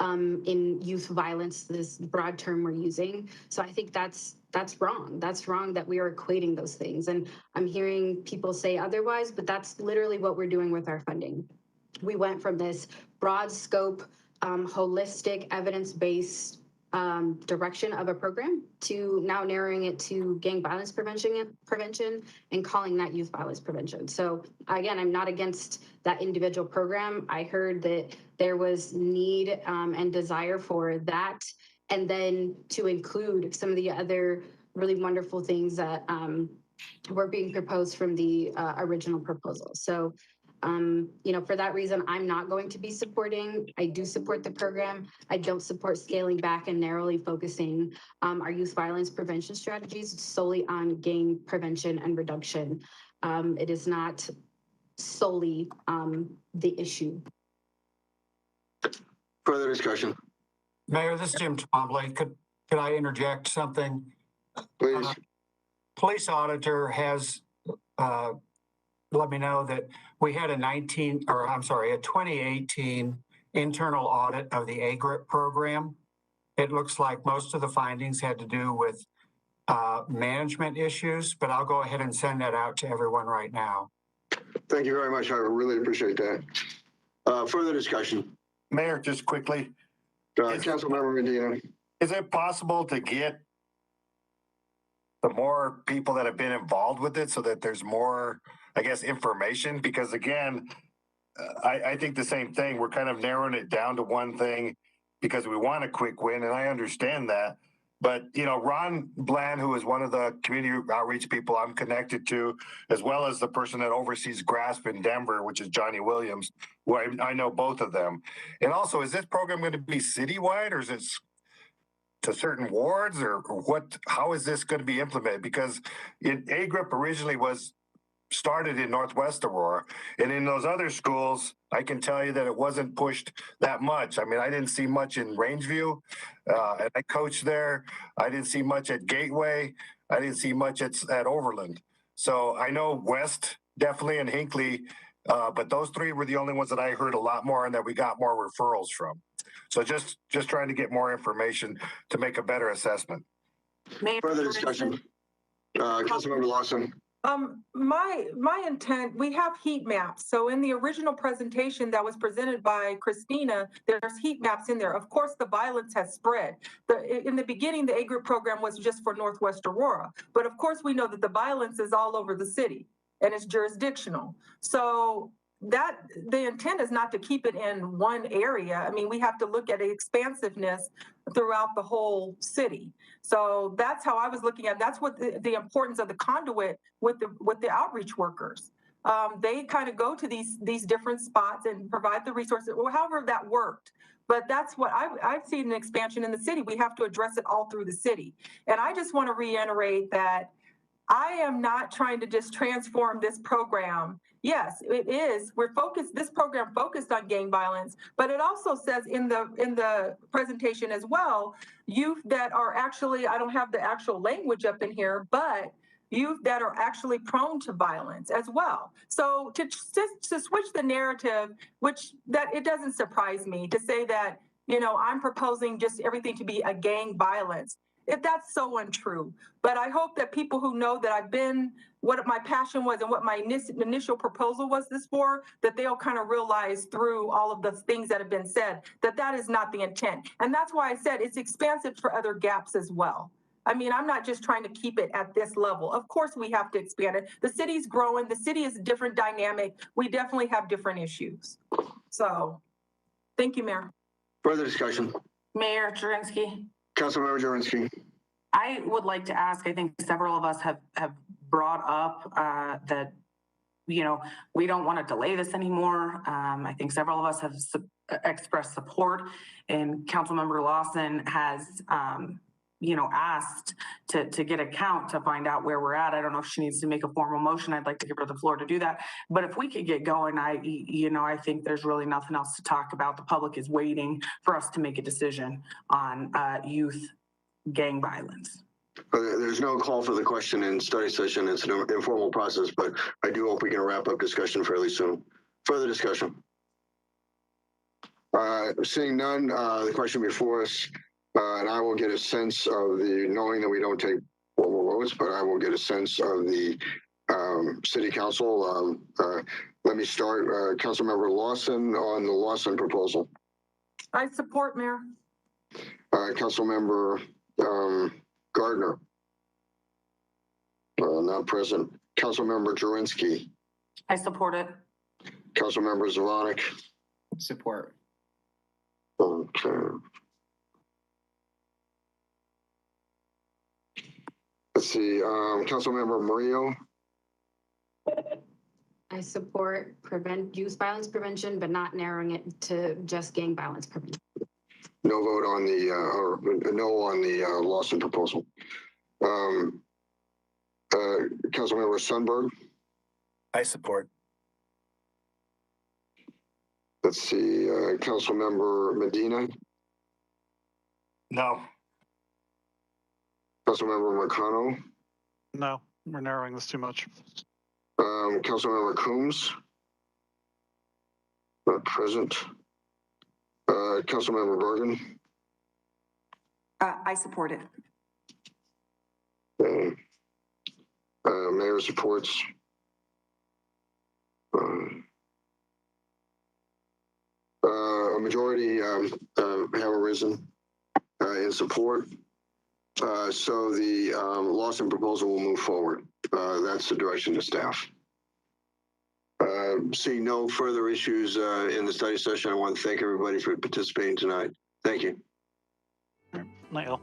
in youth violence, this broad term we're using. So I think that's wrong. That's wrong that we are equating those things. And I'm hearing people say otherwise, but that's literally what we're doing with our funding. We went from this broad scope, holistic, evidence-based direction of a program to now narrowing it to gang violence prevention and calling that youth violence prevention. So again, I'm not against that individual program. I heard that there was need and desire for that, and then to include some of the other really wonderful things that were being proposed from the original proposal. So you know, for that reason, I'm not going to be supporting. I do support the program. I don't support scaling back and narrowly focusing our youth violence prevention strategies solely on gang prevention and reduction. It is not solely the issue. Further discussion. Mayor, this is Jim Trombley. Could I interject something? Please. Police auditor has let me know that we had a 2018 internal audit of the A-GRIP program. It looks like most of the findings had to do with management issues, but I'll go ahead and send that out to everyone right now. Thank you very much. I really appreciate that. Further discussion. Mayor, just quickly. Councilmember Medina. Is it possible to get the more people that have been involved with it so that there's more, I guess, information? Because again, I think the same thing. We're kind of narrowing it down to one thing because we want a quick win, and I understand that. But, you know, Ron Bland, who is one of the community outreach people I'm connected to, as well as the person that oversees GRASP in Denver, which is Johnny Williams, who I know both of them. And also, is this program going to be citywide, or is it to certain wards, or what? How is this going to be implemented? Because A-GRIP originally was started in Northwest Aurora, and in those other schools, I can tell you that it wasn't pushed that much. I mean, I didn't see much in Rangeview, and I coached there. I didn't see much at Gateway. I didn't see much at Overland. So I know West definitely and Hinckley, but those three were the only ones that I heard a lot more and that we got more referrals from. So just trying to get more information to make a better assessment. Further discussion. Councilmember Lawson. My intent, we have heat maps. So in the original presentation that was presented by Christina, there's heat maps in there. Of course, the violence has spread. In the beginning, the A-GRIP program was just for Northwest Aurora. But of course, we know that the violence is all over the city and it's jurisdictional. So that the intent is not to keep it in one area. I mean, we have to look at expansiveness throughout the whole city. So that's how I was looking at it. That's what the importance of the conduit with the outreach workers. They kind of go to these different spots and provide the resources, or however that worked. But that's what I've seen an expansion in the city. We have to address it all through the city. And I just want to reiterate that I am not trying to just transform this program. Yes, it is. We're focused, this program focused on gang violence, but it also says in the presentation as well, youth that are actually, I don't have the actual language up in here, but youth that are actually prone to violence as well. So to switch the narrative, which that it doesn't surprise me to say that, you know, I'm proposing just everything to be a gang violence. If that's so untrue. But I hope that people who know that I've been, what my passion was and what my initial proposal was this for, that they'll kind of realize through all of the things that have been said, that that is not the intent. And that's why I said it's expansive for other gaps as well. I mean, I'm not just trying to keep it at this level. Of course, we have to expand it. The city's growing. The city is a different dynamic. We definitely have different issues. So thank you, Mayor. Further discussion. Mayor Jurenski. Councilmember Jurenski. I would like to ask, I think several of us have brought up that, you know, we don't want to delay this anymore. I think several of us have expressed support, and Councilmember Lawson has, you know, asked to get a count to find out where we're at. I don't know if she needs to make a formal motion. I'd like to give her the floor to do that. But if we could get going, I think there's really nothing else to talk about. The public is waiting for us to make a decision on youth gang violence. There's no call for the question in study session. It's an informal process, but I do hope we can wrap up discussion fairly soon. Further discussion. Seeing none, the question before us, and I will get a sense of knowing that we don't take formal votes, but I will get a sense of the city council. Let me start. Councilmember Lawson on the Lawson proposal. I support, Mayor. Councilmember Gardner. Not present. Councilmember Jurenski. I support it. Councilmember Zvonek. Support. Okay. Let's see. Councilmember Murillo. I support youth violence prevention, but not narrowing it to just gang violence prevention. No vote on the, or no on the Lawson proposal. Councilmember Sundberg. I support. Let's see, Councilmember Medina. No. Councilmember Marcano. No, we're narrowing this too much. Councilmember Coombs. Not present. Councilmember Bergen. I support it. Okay. Mayor supports. A majority have arisen in support. So the Lawson proposal will move forward. That's the direction of staff. Seeing no further issues in the study session, I want to thank everybody for participating tonight. Thank you. Night all.